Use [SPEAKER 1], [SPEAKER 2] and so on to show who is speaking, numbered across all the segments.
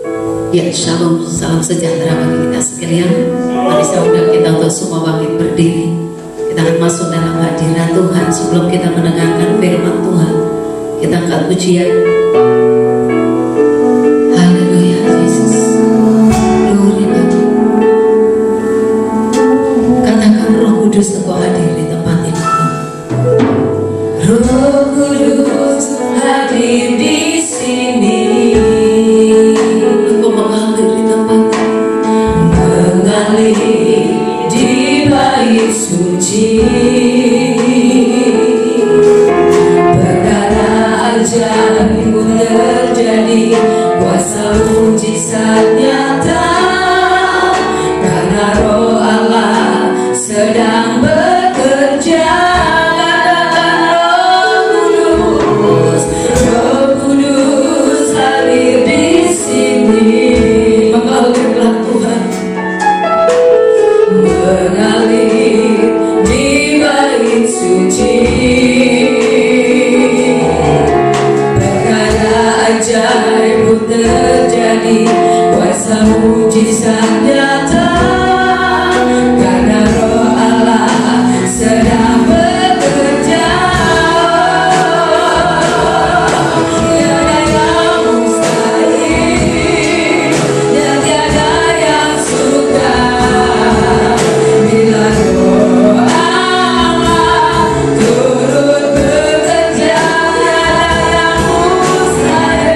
[SPEAKER 1] Ya, shalom, salam sejahtera bagi kita sekalian. Mari saya undang kita untuk semua bangkit berdiri. Kita akan masuk dalam hadirat Tuhan. Sebelum kita mendengarkan firman Tuhan, kita angkat pujian. Haleluya, Yesus. Glory bagi. Katakan Roh Kudus Engkau hadir di tempat ini. Roh Kudus hadir di sini. Di bait suci, perkara ajaib terjadi, kuasa mujizat nyata, karena Roh Allah sedang bekerja. Roh Kudus hadir di sini. Mengalirlah Tuhan, mengalir di bait suci, perkara ajaib terjadi, kuasa mujizat nyata, karena Roh Allah sedang bekerja. Tiada yang mustahil dan tiada yang sukar. Bila Roh Allah turut bekerja, tiada yang mustahil.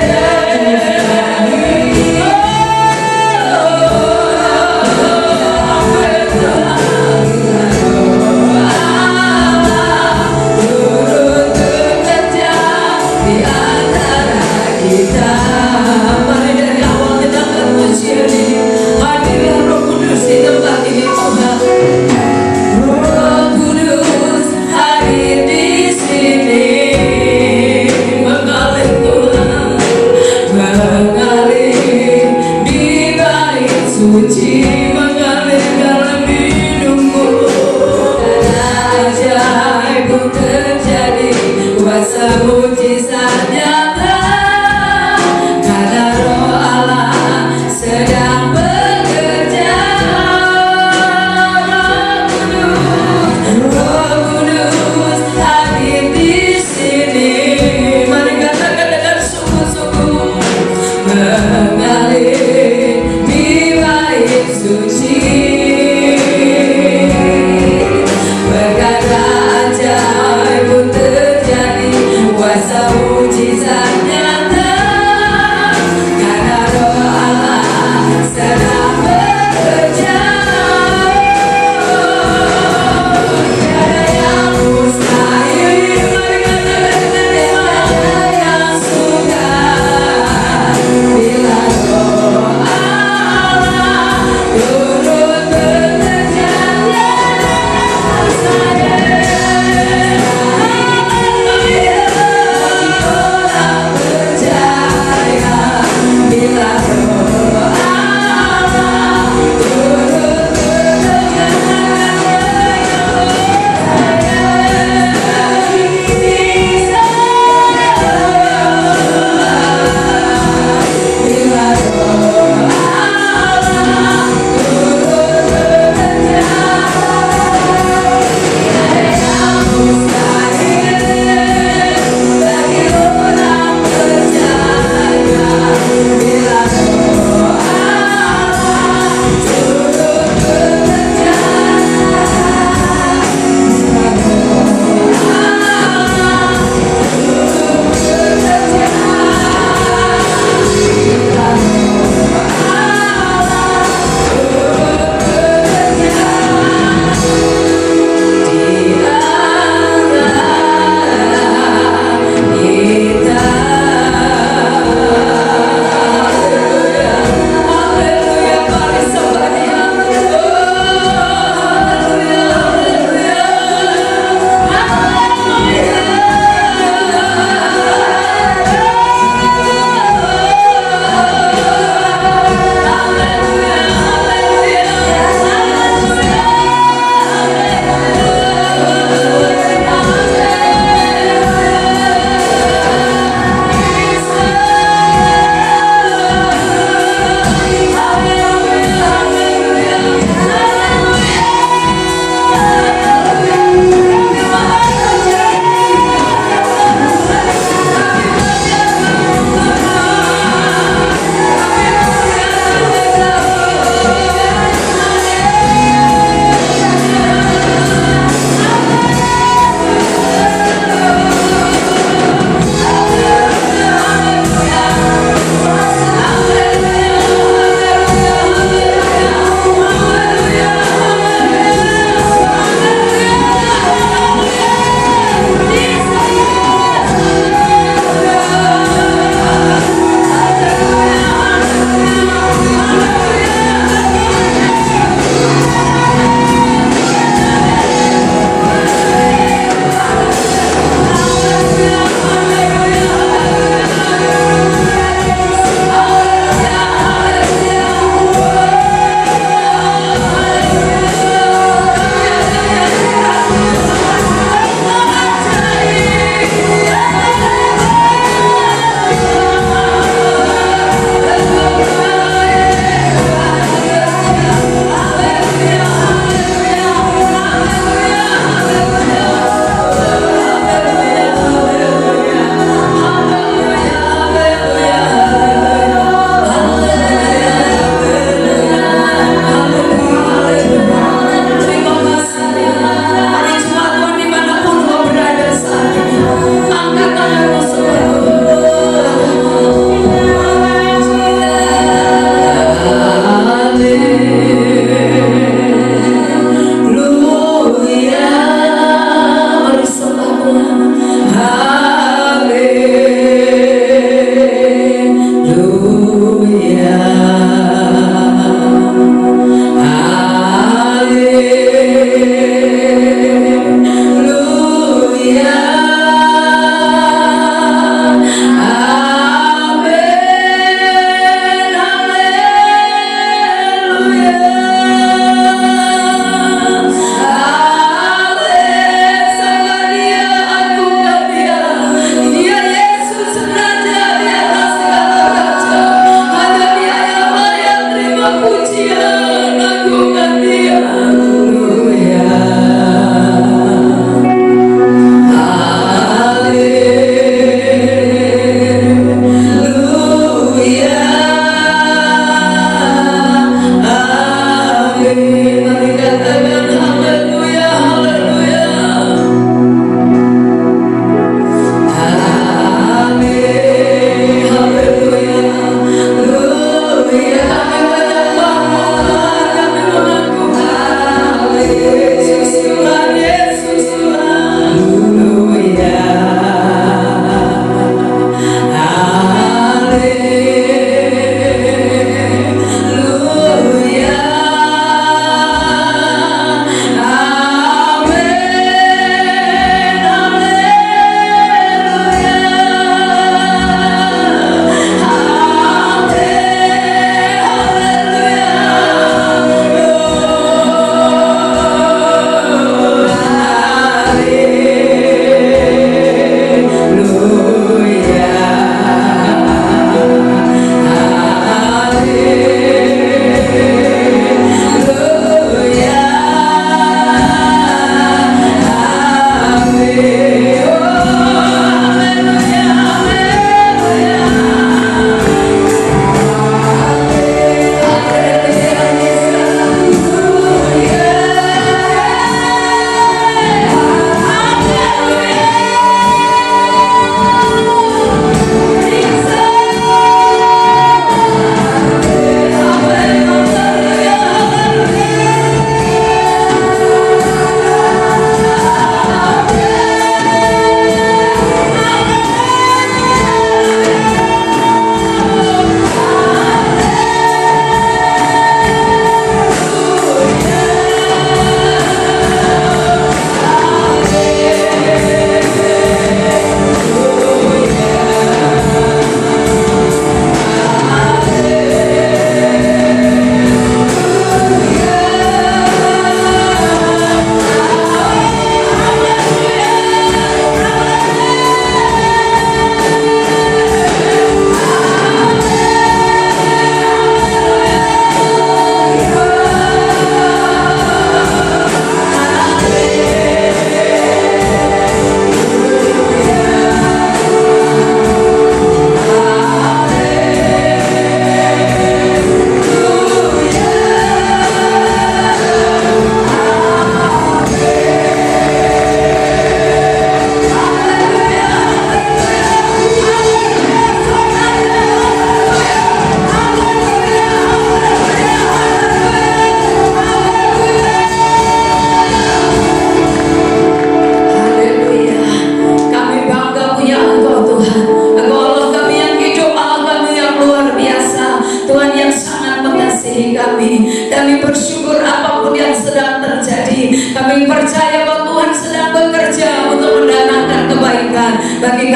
[SPEAKER 1] Turut bekerja di antara kita. Mari dari awal kita terpujian ini. Hadirlah Roh Kudus di tempat ini Tuhan. Roh Kudus hadir di sini. Mengalir Tuhan, mengalir di bait suci, mengalir dalam hidupmu. Karena ajaib terjadi, kuasa mujizat nyata, karena Roh Allah sedang bekerja. Roh Kudus hadir di sini. Mari katakan dengan sungguh-sungguh. Mengalir di bait suci, perkara ajaib terjadi,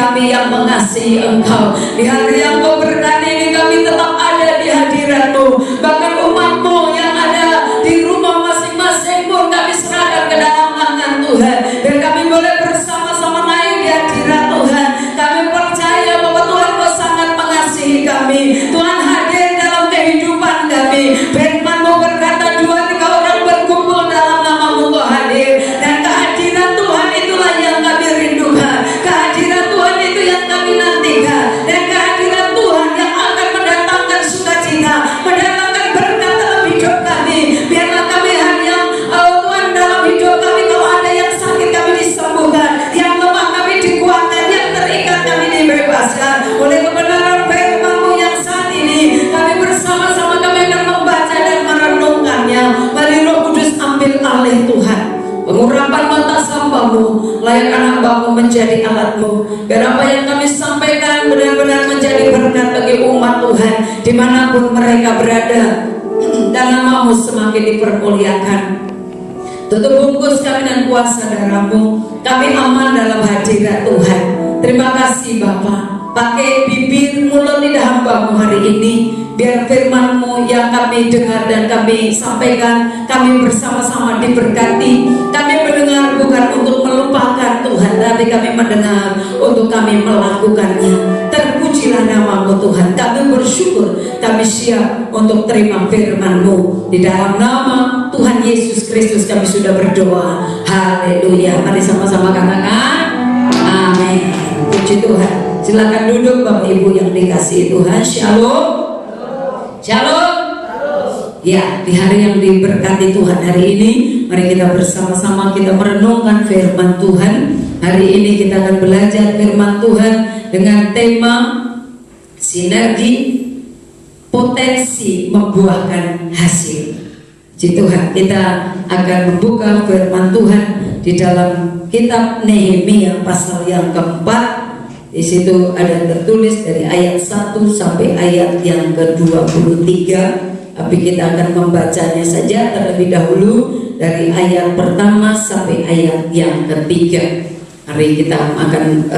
[SPEAKER 1] kami yang mengasihi Engkau. Di hari yang Kau berkati ini kami tetap ada di hadirat-Mu. Bahkan umat-Mu yang ada di rumah masing-masing pun kami serahkan ke dalam tangan Tuhan. Dan kami boleh bersama-sama naik di hadirat Tuhan. Kami percaya bahwa Tuhan Kau sangat mengasihi kami. Tuhan hadir dalam kehidupan kami. Firman-Mu berkata 2-3 orang berkumpul dalam nama-Mu Kau hadir. Dan kehadiran Tuhan itulah yang kami rindukan. Kehadiran Tuhan itu yang kami nantikan. Dan kehadiran Tuhan yang akan mendatangkan sukacita, mendatangkan berkat dalam hidup kami. Biarlah kami hanya Tuhan dalam hidup kami. Kalau ada yang sakit kami disembuhkan, yang lemah kami dikuatkan, yang terikat kami dibebaskan. Oleh kebenaran firman-Mu yang saat ini kami bersama-sama kami akan membaca dan merenungkannya. Mari Roh Kudus ambil alih Tuhan. Pengurapan mata hamba-Mu, layakkan hamba-Mu menjadi alat-Mu. Biar apa yang kami sampaikan benar-benar menjadi berkat bagi umat Tuhan dimanapun mereka berada. Dan nama-Mu semakin dipermuliakan. Tutup bungkus kami dan kuasa darah-Mu. Kami aman dalam hadirat Tuhan. Terima kasih Bapa. Pakai bibir mulut lidah hamba-Mu hari ini. Biar firman-Mu yang kami dengar dan kami sampaikan, kami bersama-sama diberkati. Kami mendengar bukan untuk melupakan Tuhan, tapi kami mendengar untuk kami melakukannya. Terpujilah nama-Mu Tuhan. Kami bersyukur, kami siap untuk terima firman-Mu. Di dalam nama Tuhan Yesus Kristus kami sudah berdoa. Haleluya. Mari sama-sama katakan amin. Puji Tuhan. Silakan duduk Bapak Ibu yang dikasihi Tuhan. Shalom. Shalom. Ya, di hari yang diberkati Tuhan hari ini, mari kita bersama-sama kita merenungkan firman Tuhan. Hari ini kita akan belajar firman Tuhan dengan tema sinergi potensi membuahkan hasil. Puji Tuhan, kita akan membuka firman Tuhan di dalam kitab Nehemia pasal yang keempat. Di situ ada tertulis dari ayat 1 sampai ayat yang ke-23. Tapi kita akan membacanya saja terlebih dahulu dari ayat pertama sampai ayat yang ketiga. Hari kita akan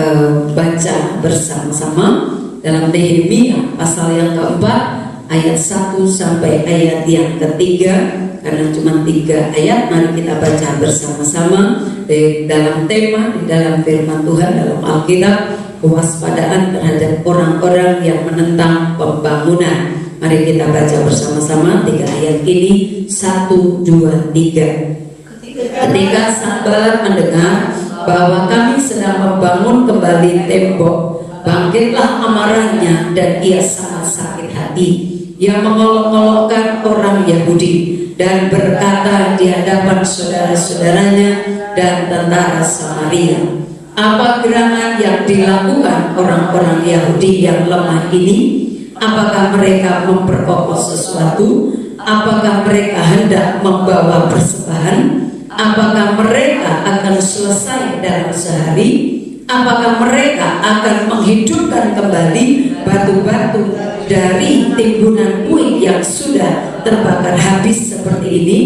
[SPEAKER 1] baca bersama-sama dalam Nehemia pasal yang keempat ayat 1 sampai ayat yang ketiga. Karena cuma 3 ayat, mari kita baca bersama-sama di dalam tema, di dalam firman Tuhan dalam Alkitab. Kewaspadaan terhadap orang-orang yang menentang pembangunan. Mari kita baca bersama-sama 3 ayat ini. 1, 2, 3. Ketika Sanballat mendengar bahwa kami sedang membangun kembali tembok, bangkitlah amarahnya dan ia sangat sakit hati. Ia mengolok-olokkan orang Yahudi dan berkata di hadapan saudara-saudaranya dan tentara Samaria, apa gerangan yang dilakukan orang-orang Yahudi yang lemah ini? Apakah mereka memperkokoh sesuatu? Apakah mereka hendak membawa persembahan? Apakah mereka akan selesai dalam sehari? Apakah mereka akan menghidupkan kembali batu-batu dari timbunan puing yang sudah terbakar habis seperti ini?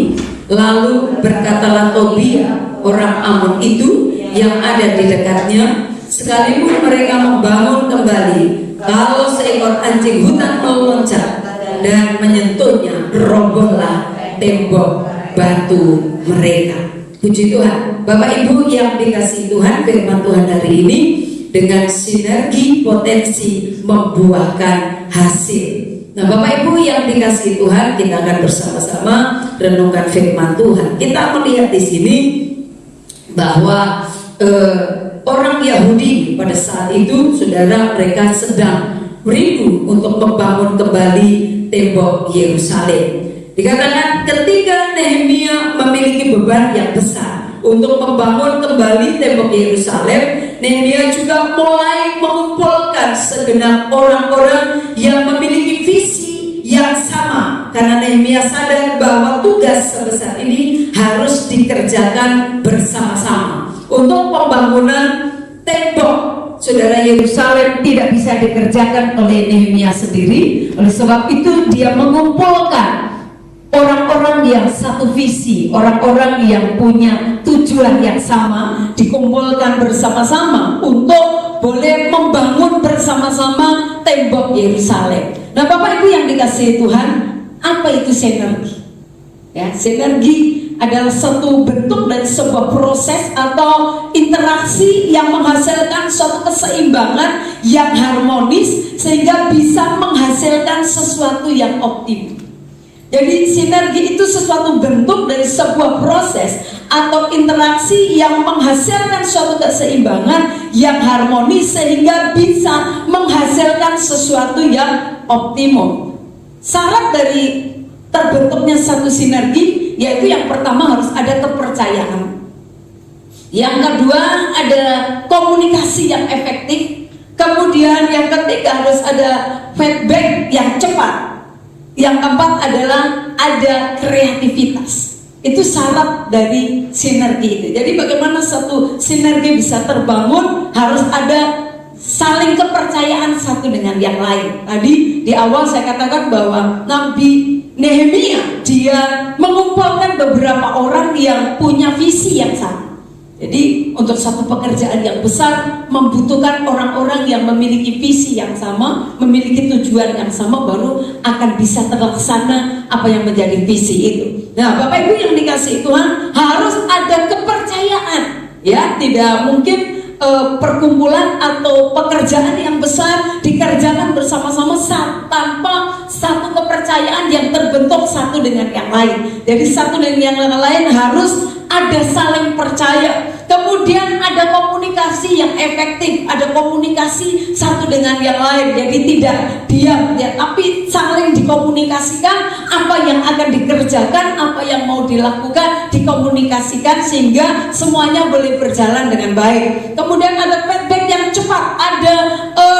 [SPEAKER 1] Lalu berkatalah Tobia orang Amon itu yang ada di dekatnya, sekalipun mereka membangun kembali, kalau seekor anjing hutan meloncat dan menyentuhnya, robohlah tembok batu mereka. Puji Tuhan. Bapak Ibu yang dikasihi Tuhan, firman Tuhan hari ini dengan sinergi potensi membuahkan hasil. Nah Bapak Ibu yang dikasihi Tuhan, kita akan bersama-sama renungkan firman Tuhan. Kita melihat di sini bahwa orang Yahudi pada saat itu, saudara, mereka sedang rindu untuk membangun kembali tembok Yerusalem. Dikatakan ketika Nehemia memiliki beban yang besar untuk membangun kembali tembok Yerusalem, Nehemia juga mulai mengumpulkan segenap orang-orang yang memiliki visi yang sama. Karena Nehemia sadar bahwa tugas sebesar ini harus dikerjakan bersama-sama. Untuk pembangunan tembok saudara Yerusalem tidak bisa dikerjakan oleh Nehemia sendiri. Oleh sebab itu dia mengumpulkan orang-orang yang satu visi, orang-orang yang punya tujuan yang sama, dikumpulkan bersama-sama untuk
[SPEAKER 2] boleh membangun bersama-sama tembok Yerusalem. Nah, Bapak Ibu yang dikasihi Tuhan, apa itu sinergi? Ya, sinergi adalah satu bentuk dari sebuah proses atau interaksi yang menghasilkan suatu keseimbangan yang harmonis sehingga bisa menghasilkan sesuatu yang optimum. Jadi sinergi itu sesuatu bentuk dari sebuah proses atau interaksi yang menghasilkan suatu keseimbangan yang harmonis sehingga bisa menghasilkan sesuatu yang optimum. Syarat dari terbentuknya satu sinergi yaitu yang pertama harus ada kepercayaan, yang kedua ada komunikasi yang efektif, kemudian yang ketiga harus ada feedback yang cepat, yang keempat adalah ada kreativitas. Itu syarat dari sinergi itu. Jadi bagaimana satu sinergi bisa terbangun, harus ada saling kepercayaan satu dengan yang lain. Tadi di awal saya katakan bahwa Nabi Nehemia dia mengumpulkan beberapa orang yang punya visi yang sama. Jadi untuk satu pekerjaan yang besar membutuhkan orang-orang yang memiliki visi yang sama, memiliki tujuan yang sama, baru akan bisa terlaksana apa yang menjadi visi itu. Nah, Bapak Ibu yang dikasihi Tuhan, harus ada kepercayaan. Ya, tidak mungkin perkumpulan atau pekerjaan yang besar dikerjakan bersama-sama tanpa satu kepercayaan yang terbentuk satu dengan yang lain. Jadi satu dengan yang lain harus ada saling percaya, kemudian ada komunikasi yang efektif, ada komunikasi satu dengan yang lain. Jadi tidak diam ya, tapi saling dikomunikasikan apa yang akan dikerjakan, apa yang mau dilakukan dikomunikasikan sehingga semuanya boleh berjalan dengan baik. Kemudian ada feedback yang cepat, ada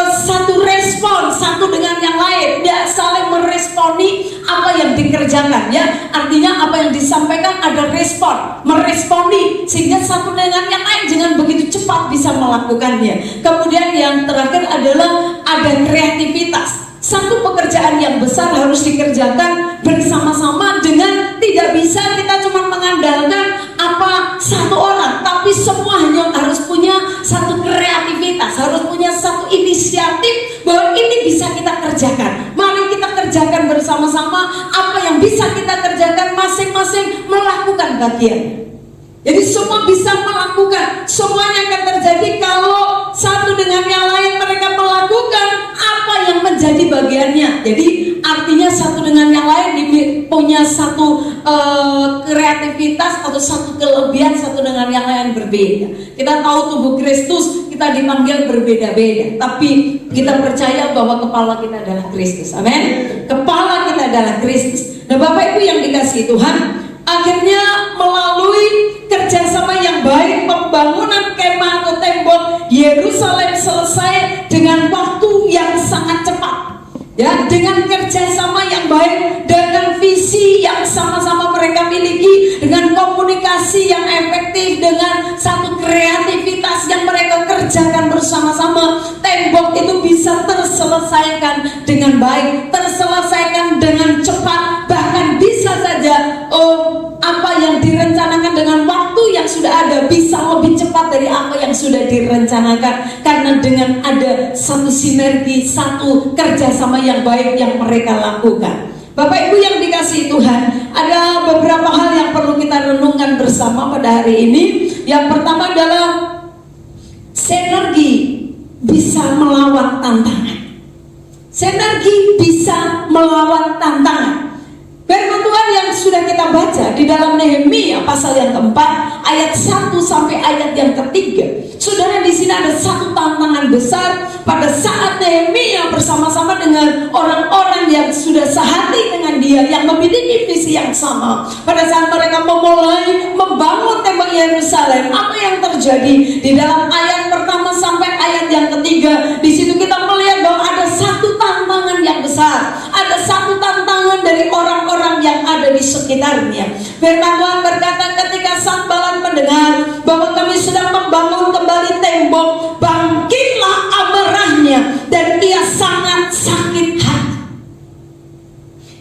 [SPEAKER 2] satu respon satu dengan yang lain, ya, saling meresponi apa yang dikerjakan, ya, artinya apa yang disampaikan ada respon, meresponi sehingga satu dengan yang lain dengan begitu cepat bisa melakukannya. Kemudian yang terakhir adalah ada kreativitas. Satu pekerjaan yang besar harus dikerjakan bersama-sama dengan tidak bisa kita cuma mengandalkan apa satu orang, tapi semuanya harus punya satu kreativitas, harus punya satu inisiatif bahwa ini bisa kita kerjakan. Mari kita kerjakan bersama-sama apa yang bisa kita kerjakan, masing-masing melakukan bagian. Jadi semua bisa melakukan, semuanya akan terjadi kalau satu dengan yang lain mereka melakukan apa yang menjadi bagiannya. Jadi artinya satu dengan yang lain punya satu kreativitas atau satu kelebihan, satu dengan yang lain berbeda. Kita tahu tubuh Kristus kita dipanggil berbeda-beda, tapi kita percaya bahwa kepala kita adalah Kristus. Amin. Kepala kita adalah Kristus. Nah, Bapak Ibu yang dikasihi Tuhan, akhirnya melalui kerjasama yang baik, pembangunan kemah atau tembok Yerusalem selesai dengan waktu yang sangat cepat. Ya, dengan kerjasama yang baik, dengan visi yang sama-sama mereka miliki, dengan komunikasi yang efektif, dengan satu kreativitas yang mereka kerjakan bersama-sama, tembok itu bisa terselesaikan dengan baik, terselesaikan dengan cepat, bahkan bisa saja apa yang direncanakan dengan waktu yang sudah ada bisa lebih cepat dari apa yang sudah direncanakan, karena dengan ada satu sinergi, satu kerjasama yang baik yang mereka lakukan. Bapak Ibu yang dikasihi Tuhan, ada beberapa hal yang perlu kita renungkan bersama pada hari ini. Yang pertama adalah sinergi bisa melawan tantangan. Sinergi bisa melawan tantangan. Firman Tuhan yang sudah kita baca di dalam Nehemia pasal yang keempat ayat 1 sampai ayat yang ketiga. Saudara, di sini ada satu tantangan besar pada saat Nehemia bersama-sama dengan orang-orang yang sudah sehati dengan dia, yang memiliki visi yang sama. Pada saat mereka memulai membangun tembok Yerusalem, apa yang terjadi di dalam ayat pertama sampai ayat yang ketiga? Di situ kita melihat bahwa ada satu tantangan yang besar, ada satu tantangan dari orang-orang yang ada di sekitarnya. Firman Tuhan berkata, ketika Sanballat mendengar bahwa kami sedang membangun kembali tembok, bangkitlah amarahnya dan ia sangat sakit hati.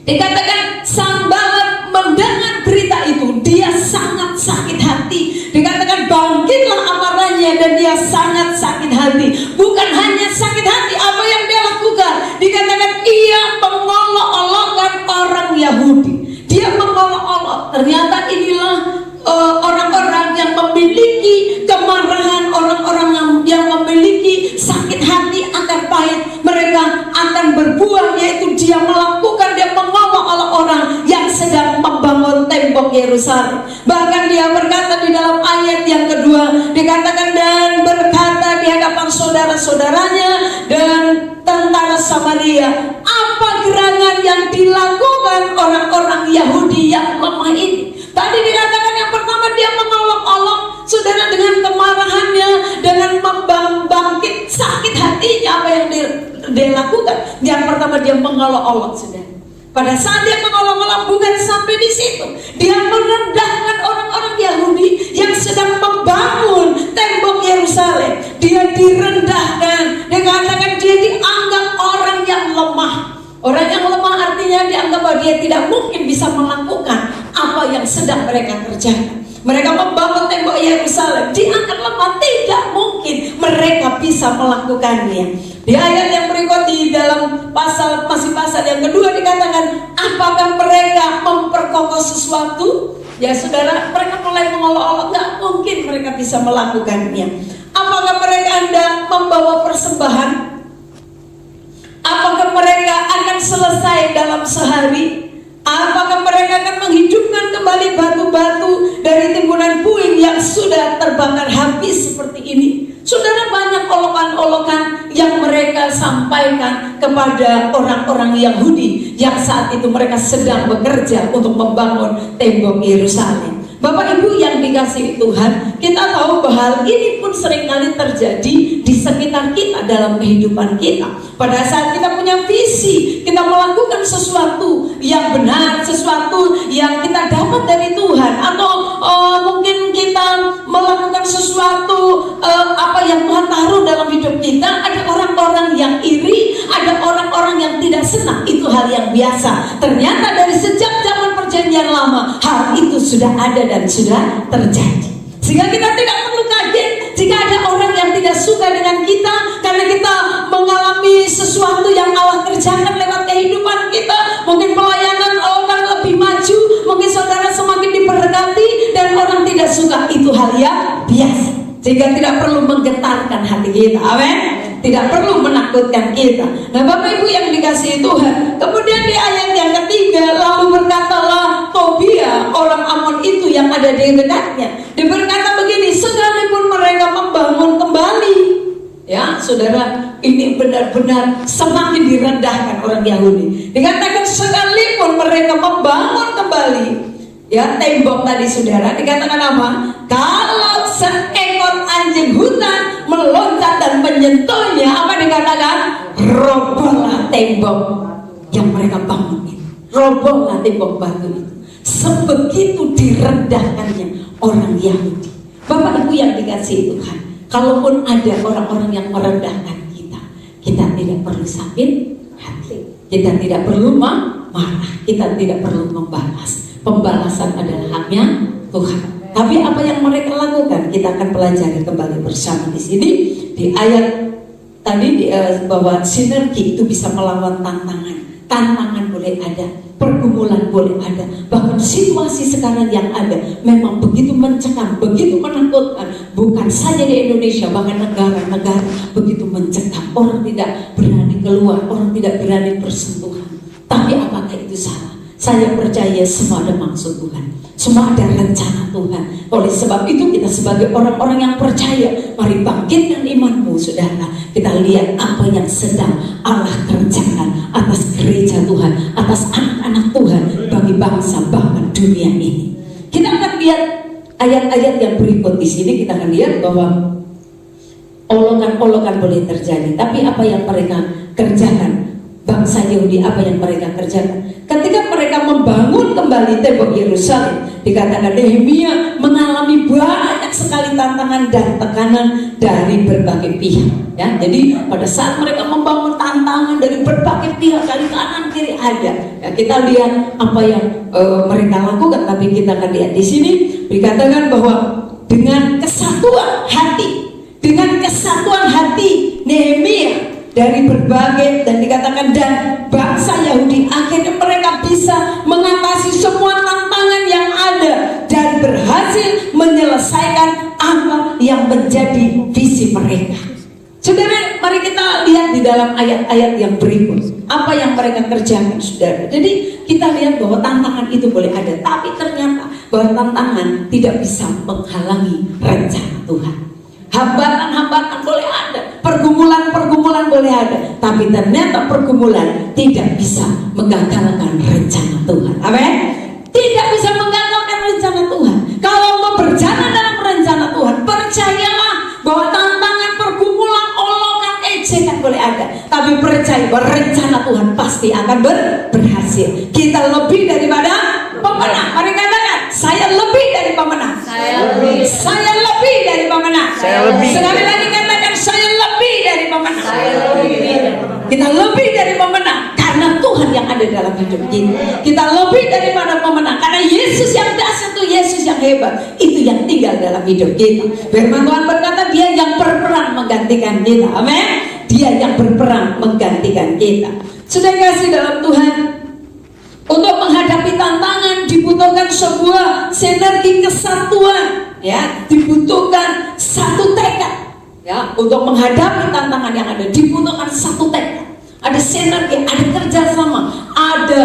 [SPEAKER 2] Dikatakan Sanballat mendengar berita itu, dia sangat sakit hati. Dikatakan bangkitlah amarahnya dan dia sangat sakit hati. Bukan yaitu dia mengolok-olok orang yang sedang membangun tembok Yerusalem. Bahkan dia berkata di dalam ayat yang kedua, dikatakan dan berkata di hadapan saudara-saudaranya dan tentara Samaria, apa gerangan yang dilakukan orang-orang Yahudi yang lemah ini? Tadi dikatakan yang pertama dia mengolok-olok, saudara, dengan kemarahannya, dengan membangkit sakit hatinya. Apa yang dia lakukan? Yang pertama dia mengolok-olok, saudara. Pada saat dia mengolok-olok bukan sampai di situ, dia merendahkan orang-orang Yahudi yang sedang membangun tembok Yerusalem. Dia direndahkan, dikatakan dia dianggap orang yang lemah. Orang yang lemah artinya dianggap bahwa dia tidak mungkin bisa melakukan apa yang sedang mereka kerjakan. Mereka membangun tembok Yerusalem, dianggap lemah, tidak mungkin mereka bisa melakukannya. Di ayat yang berikut di dalam pasal yang kedua dikatakan, apakah mereka memperkokoh sesuatu? Ya saudara, mereka mulai mengolok-olok, nggak mungkin mereka bisa melakukannya. Apakah mereka hendak membawa persembahan? Apakah mereka akan selesai dalam sehari? Apakah mereka akan menghidupkan kembali batu-batu dari timbunan puing yang sudah terbakar habis seperti ini? Saudara, banyak olokan-olokan yang mereka sampaikan kepada orang-orang Yahudi yang saat itu mereka sedang bekerja untuk membangun tembok Yerusalem. Bapak Ibu yang dikasihi Tuhan, kita tahu bahwa hal ini pun seringkali terjadi di sekitar kita dalam kehidupan kita. Pada saat kita punya visi, kita melakukan sesuatu yang benar, sesuatu yang kita dapat dari Tuhan, atau mungkin kita melakukan sesuatu apa yang Tuhan taruh dalam hidup kita, ada orang-orang yang iri, ada orang-orang yang tidak senang. Itu hal yang biasa. Ternyata dari sejak zaman Perjanjian Lama, hal itu sudah ada dan sudah terjadi. Sehingga kita tidak perlu kaget jika ada orang yang tidak suka dengan kita karena kita mengalami sesuatu yang Allah kerjakan lewat kehidupan kita. Mungkin pelayanan orang lebih maju, mungkin saudara semakin diberkati dan orang tidak suka. Itu hal yang biasa, sehingga tidak perlu menggetarkan hati kita. Amin. Tidak perlu menakutkan kita. Nah Bapak Ibu yang dikasihi Tuhan, kemudian di ayat yang ketiga, lalu berkatalah Tobia orang Amon itu yang ada di dekatnya, dia berkata begini, sekalipun mereka membangun kembali. Ya saudara, ini benar-benar semakin direndahkan orang Yahudi. Dikatakan sekalipun mereka membangun kembali, ya tembok tadi saudara, dikatakan apa? Kalau seekor anjing hutan meloncat dan menyentuhnya, apa dikatakan? Robohlah tembok yang mereka bangun itu. Robohlah tembok batu itu. Sebegitu direndahkannya orang Yahudi. Bapak Ibu yang dikasihi Tuhan, kalaupun ada orang-orang yang merendahkan kita, kita tidak perlu sakit hati, kita tidak perlu marah, kita tidak perlu membalas. Pembalasan adalah haknya Tuhan. Tapi apa yang mereka lakukan, kita akan pelajari kembali bersama di sini di ayat tadi bahwa sinergi itu bisa melawan tantangan. Tantangan boleh ada, pergumulan boleh ada, bahkan situasi sekarang yang ada memang begitu mencekam, begitu menakutkan. Bukan saja di Indonesia, bahkan negara-negara begitu mencekam. Orang tidak berani keluar, orang tidak berani bersentuhan. Tapi apakah itu salah? Saya percaya semua ada maksud Tuhan, semua ada rencana Tuhan. Oleh sebab itu kita sebagai orang-orang yang percaya, mari bangkitkan imanmu saudara. Kita lihat apa yang sedang Allah kerjakan atas gereja Tuhan, atas anak-anak Tuhan, bagi bangsa bahkan dunia ini. Kita akan lihat ayat-ayat yang berikut di sini. Kita akan lihat bahwa olokan-olokan boleh terjadi, tapi apa yang mereka kerjakan? Bangsa Yahudi apa yang mereka kerjakan? Ketika mereka membangun kembali tembok Yerusalem, dikatakan Nehemia mengalami banyak sekali tantangan dan tekanan dari berbagai pihak. Ya, jadi pada saat mereka membangun tantangan dari berbagai pihak, dari kanan kiri ada. Ya, kita lihat apa yang mereka lakukan, tapi kita akan lihat di sini dikatakan bahwa dengan kesatuan hati Nehemia dari berbagai, dan dikatakan dan bangsa Yahudi, akhirnya mereka bisa mengatasi semua tantangan yang ada dan berhasil menyelesaikan apa yang menjadi visi mereka. Saudara, mari kita lihat di dalam ayat-ayat yang berikut apa yang mereka kerjakan, saudara. Jadi kita lihat bahwa tantangan itu boleh ada, tapi ternyata bahwa tantangan tidak bisa menghalangi rencana Tuhan. Hambatan-hambatan boleh ada, pergumulan-pergumulan boleh ada, tapi ternyata pergumulan tidak bisa menggagalkan rencana Tuhan. Amin. Tidak bisa menggagalkan rencana Tuhan. Kalau mau berjalan dalam rencana Tuhan, percayalah bahwa tantangan, pergumulan, olokan, ejekan boleh ada, tapi percaya bahwa rencana Tuhan pasti akan berhasil. Kita lebih daripada pemenang. Mari katakan, saya lebih dari pemenang. Saya lebih dari pemenang. Sekali lagi katakan, saya lebih dari pemenang. Kita lebih dari pemenang karena Tuhan yang ada dalam hidup kita. Kita lebih daripada pemenang karena Yesus yang dahsyat, itu Yesus yang hebat, itu yang tinggal dalam hidup kita. Firman Tuhan berkata, Dia yang berperang menggantikan kita. Amin. Dia yang berperang menggantikan kita. Sudah kasih dalam Tuhan, untuk menghadapi tantangan dibutuhkan sebuah sinergi kesatuan, ya, dibutuhkan satu tekad, ya, untuk menghadapi tantangan yang ada dibutuhkan satu tekad, ada sinergi, ada kerjasama, ada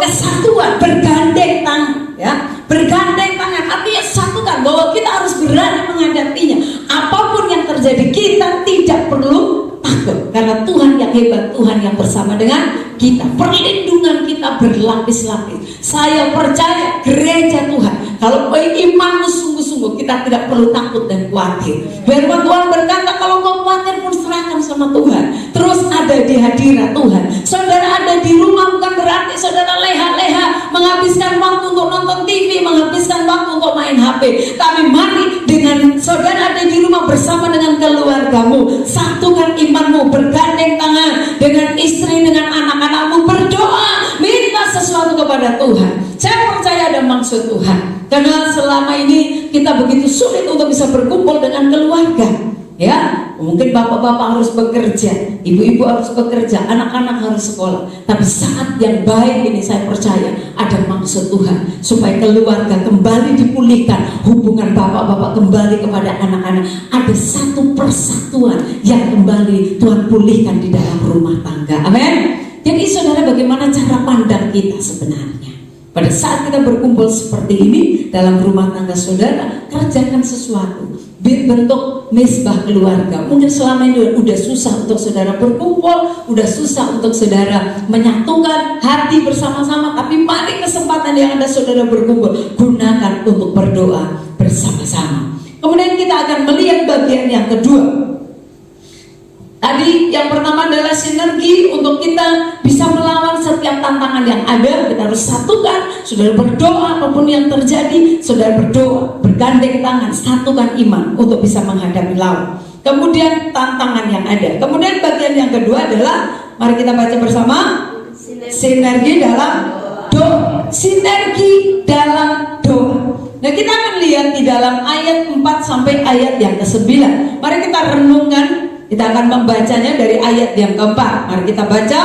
[SPEAKER 2] kesatuan, bergandeng tangan, ya, bergandeng tangan, artinya satukan bahwa kita harus berani menghadapinya. Apapun yang terjadi kita tidak perlu takut karena Tuhan yang hebat, Tuhan yang bersama dengan kita. Perlindungan kita berlapis-lapis. Saya percaya gereja Tuhan, kalau imanmu sungguh-sungguh, kita tidak perlu takut dan khawatir. Firman Tuhan berkata, kalau kau khawatir pun serahkan sama Tuhan. Terus ada di hadirat Tuhan. Saudara ada di rumah bukan berarti saudara leha-leha menghabiskan waktu untuk nonton TV, menghabiskan waktu untuk main HP. Tapi mari dengan saudara ada di rumah bersama dengan keluargamu, satukan imanmu, bergandeng tangan dengan istri, dengan anak-anakmu, berdoa, minta sesuatu kepada Tuhan. Saya percaya ada maksud Tuhan, karena selama ini kita begitu sulit untuk bisa berkumpul dengan keluarga, ya. Mungkin bapak-bapak harus bekerja, ibu-ibu harus bekerja, anak-anak harus sekolah. Tapi saat yang baik ini saya percaya ada maksud Tuhan, supaya keluarga kembali dipulihkan, hubungan bapak-bapak kembali kepada anak-anak, ada satu persatuan yang kembali Tuhan pulihkan di dalam rumah tangga. Amin. Jadi saudara, bagaimana cara pandang kita sebenarnya pada saat kita berkumpul seperti ini dalam rumah tangga saudara? Kerjakan sesuatu, bentuk mesbah keluarga. Mungkin selama ini udah susah untuk saudara berkumpul, udah susah untuk saudara menyatukan hati bersama-sama, tapi mari kesempatan yang ada saudara berkumpul, gunakan untuk berdoa bersama-sama. Kemudian kita akan melihat bagian yang kedua. Tadi yang pertama adalah sinergi untuk kita bisa melawan setiap tantangan yang ada. Kita harus satukan, saudara berdoa apapun yang terjadi, saudara berdoa, bergandeng tangan, satukan iman untuk bisa menghadapi lawan. Kemudian tantangan yang ada. Kemudian bagian yang kedua adalah, mari kita baca bersama, sinergi dalam doa. Sinergi dalam doa. Nah, kita akan lihat di dalam ayat 4 sampai ayat yang ke-9. Mari kita renungkan. Kita akan membacanya dari ayat yang keempat. Mari kita baca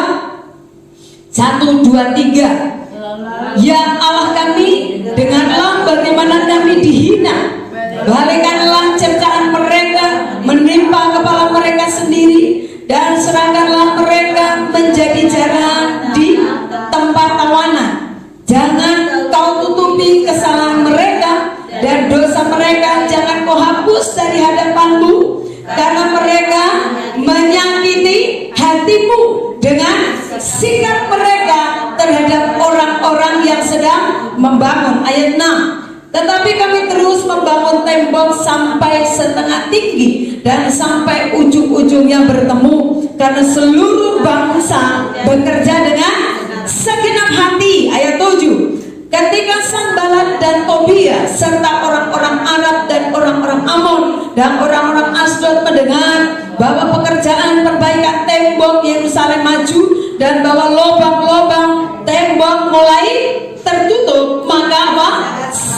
[SPEAKER 2] 1, 2, 3. Ya Allah kami, dengarlah bagaimana kami dihina. Balikkanlah cercaan mereka menimpa kepala mereka sendiri, dan serahkanlah mereka menjadi jarahan di tempat tawanan. Jangan kau tutupi kesalahan mereka, dan dosa mereka jangan kau hapus dari hadapanmu, karena mereka menyakiti hatimu dengan sikap mereka terhadap orang-orang yang sedang membangun. Ayat 6. Tetapi kami terus membangun tembok sampai setengah tinggi dan sampai ujung-ujungnya bertemu, karena seluruh bangsa bekerja dengan segenap hati. Ayat 7. Ketika Sanballat dan Tobia serta orang-orang Arab dan orang-orang Amon dan orang-orang Asdod mendengar bahwa pekerjaan perbaikan tembok Yerusalem maju dan bahwa lubang-lubang tembok mulai tertutup, maka apa?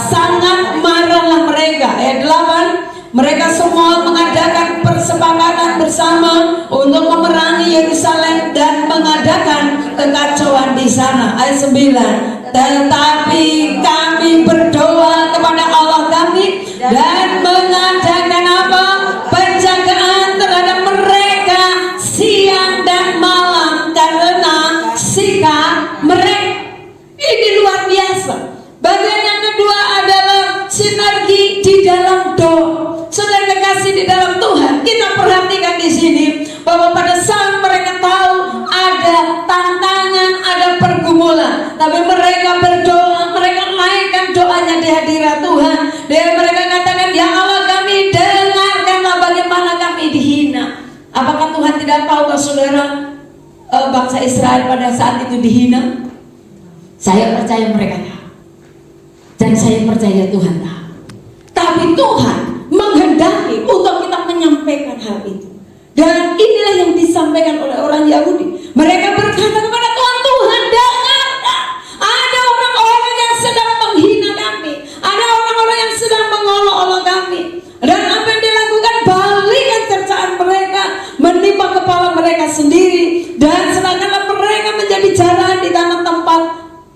[SPEAKER 2] Sangat marahlah mereka. Ayat 8. Mereka semua mengadakan persepakatan bersama untuk memerangi Yerusalem dan mengadakan kekacauan di sana. Ayat 9. Tetapi kami berdoa kepada Allah kami dan mengadakan apa? Penjagaan terhadap mereka di hadirat Tuhan. Dan mereka katakan, ya Allah kami dengarkanlah bagaimana kami dihina. Apakah Tuhan tidak tahu saudara, bangsa Israel pada saat itu dihina? Saya percaya mereka tahu. Dan saya percaya Tuhan tahu. Tapi Tuhan menghendaki untuk kita menyampaikan hal itu. Dan inilah yang disampaikan oleh orang Yahudi. Mereka berkata kepada Tuhan, Tuhan dengarkan. Ada orang-orang yang sedang menghina kami. Ada orang-orang yang sedang mengolok-olok kami. Dan apa yang dilakukan? Balikan cercaan mereka, menimpa kepala mereka sendiri. Dan sedangkan mereka menjadi jarahan di tanah tempat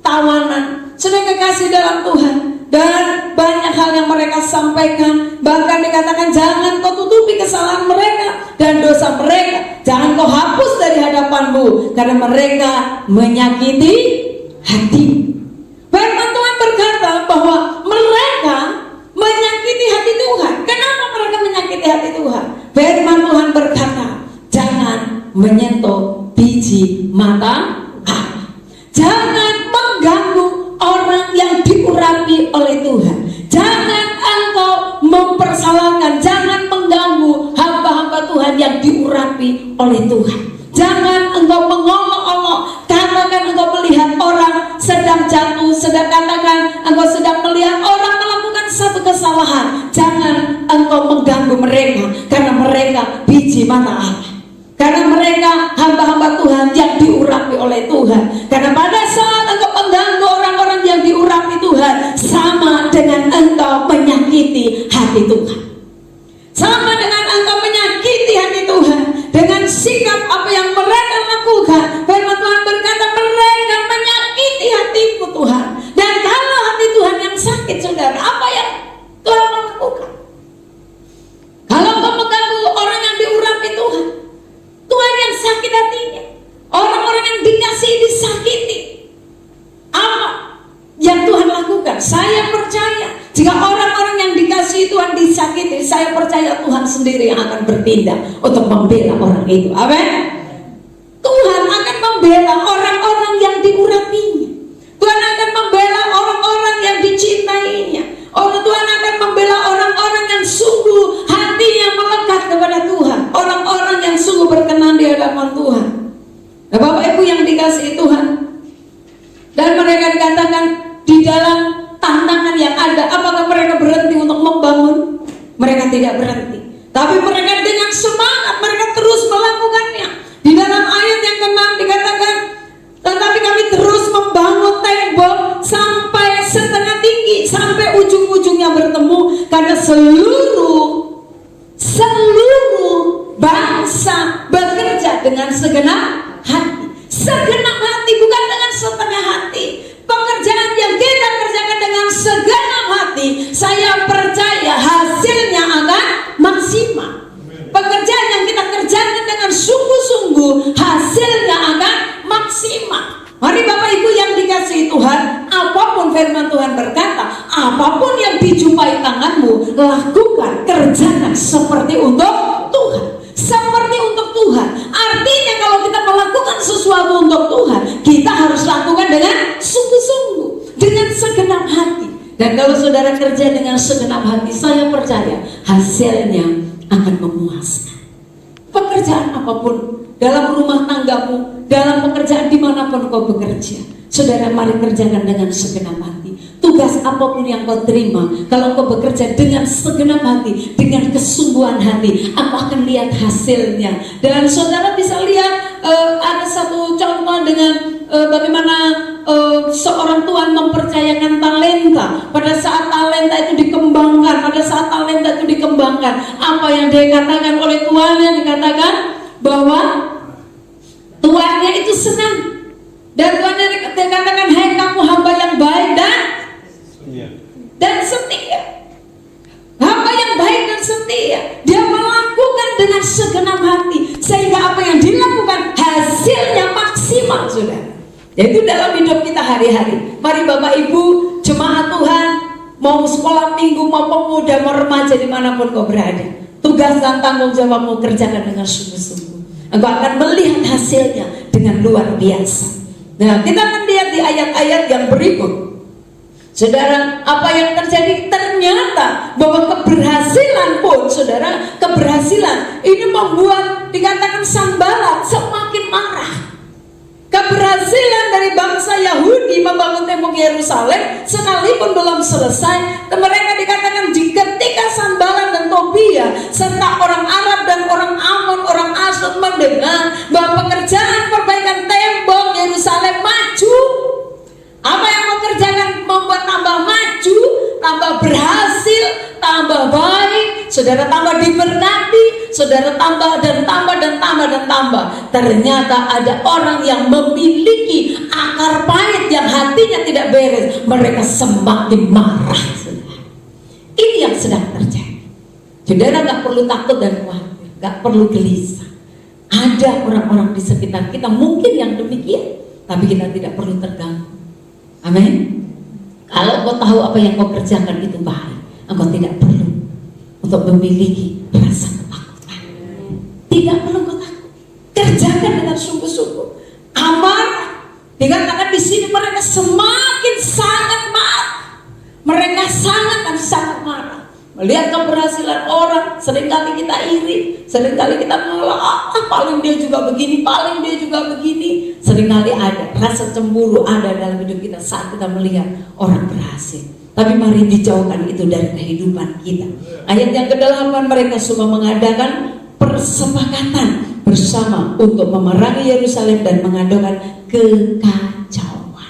[SPEAKER 2] tawanan. Sudah kekasih dalam Tuhan. Dan banyak hal yang mereka sampaikan. Bahkan dikatakan, jangan kau tutupi kesalahan mereka dan dosa mereka. Jangan kau hapus dari hadapanmu, karena mereka menyakiti hati. Firman Tuhan berkata bahwa mereka menyakiti hati Tuhan. Kenapa mereka menyakiti hati Tuhan? Firman Tuhan berkata, jangan menyentuh biji mata Allah. Jangan mengganggu orang yang diurapi oleh Tuhan. Jangan engkau mempersalahkan, jangan mengganggu hamba-hamba Tuhan yang diurapi oleh Tuhan. Jangan engkau mengolok-olok. Katakan engkau melihat orang sedang jatuh, sedang katakan engkau sedang melihat orang melakukan satu kesalahan. Jangan engkau mengganggu mereka, karena mereka biji mata Allah. Karena mereka hamba-hamba Tuhan yang diurapi oleh Tuhan. Karena pada saat engkau mengganggu orang-orang yang diurapi Tuhan, sama dengan engkau menyakiti hati Tuhan. Sama dengan engkau menyakiti hati Tuhan. Dengan sikap apa yang mereka lakukan, firman Tuhan berkata, mereka menyakiti hatimu Tuhan. Dan kalau hati Tuhan yang sakit, saudara, apa yang Tuhan melakukan? Kalau engkau mengganggu orang yang diurapi Tuhan, Tuhan yang sakit hatinya, orang-orang yang dikasihi disakiti. Apa yang Tuhan lakukan? Saya percaya jika orang-orang yang dikasihi Tuhan disakiti, saya percaya Tuhan sendiri yang akan bertindak untuk membela orang itu. Amin. Tuhan akan membela orang-orang yang diurapinya. Tuhan akan membela orang-orang yang dicintainya. Tuhan akan membela orang-orang yang sungguh hatinya melekat kepada Tuhan. Orang-orang yang sungguh berkenan di hadapan Tuhan. Nah, Bapak Ibu yang dikasihi Tuhan, dan mereka dikatakan di dalam tantangan yang ada, apakah mereka berhenti untuk membangun? Mereka tidak berhenti, tapi mereka dengan semangat mereka terus melakukannya. Di dalam ayat yang ke-6 dikatakan, tetapi kami terus membangun tembok sampai setengah tinggi, sampai ujung-ujungnya bertemu, karena seluruh bangsa bekerja dengan segenap hati. Segenap hati, bukan dengan setengah hati. Pekerjaan yang kita kerjakan dengan segenap hati, saya percaya hasilnya akan maksimal. Pekerjaan yang kita kerjakan dengan sungguh-sungguh, hasilnya akan maksimal. Mari Bapak Ibu yang dikasihi Tuhan, apapun firman Tuhan berkata, apapun yang dijumpai tanganmu, lakukan, kerjakan seperti untuk Tuhan. Seperti untuk Tuhan. Artinya kalau kita melakukan sesuatu untuk Tuhan, kita harus lakukan dengan sungguh-sungguh, dengan segenap hati. Dan kalau saudara kerja dengan segenap hati, saya percaya hasilnya akan memuaskan. Pekerjaan apapun, dalam rumah tanggamu, dalam pekerjaan dimanapun kau bekerja, saudara, mari kerjakan dengan segenap hati. Tugas apapun yang kau terima, kalau kau bekerja dengan segenap hati, dengan kesungguhan hati, aku akan lihat hasilnya. Dan saudara bisa lihat ada satu contoh dengan bagaimana seorang Tuhan mempercayakan talenta. Pada saat talenta itu dikembangkan, apa yang dikatakan oleh Tuhan, yang dikatakan bahwa tuannya itu senang. Dan Tuhan dikatakan, hai kamu hamba yang baik dan setia. Hamba yang baik dan setia, dia melakukan dengan segenap hati, sehingga apa yang dilakukan hasilnya maksimal, saudara. Yaitu dalam hidup kita hari-hari. Mari Bapak Ibu jemaat Tuhan, mau sekolah minggu, mau pemuda, mau remaja, dimanapun kau berada, tugas dan tanggung jawabmu kerjakan dengan sungguh-sungguh. Engkau akan melihat hasilnya dengan luar biasa. Nah, kita akan lihat di ayat-ayat yang berikut. Saudara, apa yang terjadi? Ternyata bahwa keberhasilan pun, saudara, keberhasilan ini membuat dikatakan Sanbalat semakin marah. Keberhasilan dari bangsa Yahudi membangun tembok Yerusalem sekalipun belum selesai, mereka dikatakan ketika Sanbalat dan Tobia serta orang Arab dan orang Ammon, orang Asdod mendengar bahwa pekerjaan perbaikan tembok Yerusalem maju, apa yang mengerjakan membuat tambah maju, tambah berhasil, tambah baik, saudara tambah diberkati, saudara tambah dan tambah dan tambah dan tambah. Ternyata ada orang yang memiliki akar pahit yang hatinya tidak beres, mereka semakin marah. Saudara. Ini yang sedang terjadi. Saudara gak perlu takut dan khawatir, gak perlu gelisah. Ada orang-orang di sekitar kita mungkin yang demikian, tapi kita tidak perlu terganggu. Amin. Kalau kau tahu apa yang kau kerjakan itu baik, engkau tidak perlu untuk memiliki rasa ketakutan. Tidak perlu kau takut. Kerjakan dengan sungguh-sungguh. Amarah. Dikatakan di sini mereka semakin sangat marah. Mereka sangat marah. Melihat keberhasilan orang, seringkali kita iri, seringkali kita menolak, paling dia juga begini, paling dia juga begini. Seringkali ada rasa cemburu ada dalam hidup kita saat kita melihat orang berhasil. Tapi mari dijauhkan itu dari kehidupan kita. Ayat yang ke-8, mereka semua mengadakan persepakatan bersama untuk memerangi Yerusalem dan mengadakan kekacauan.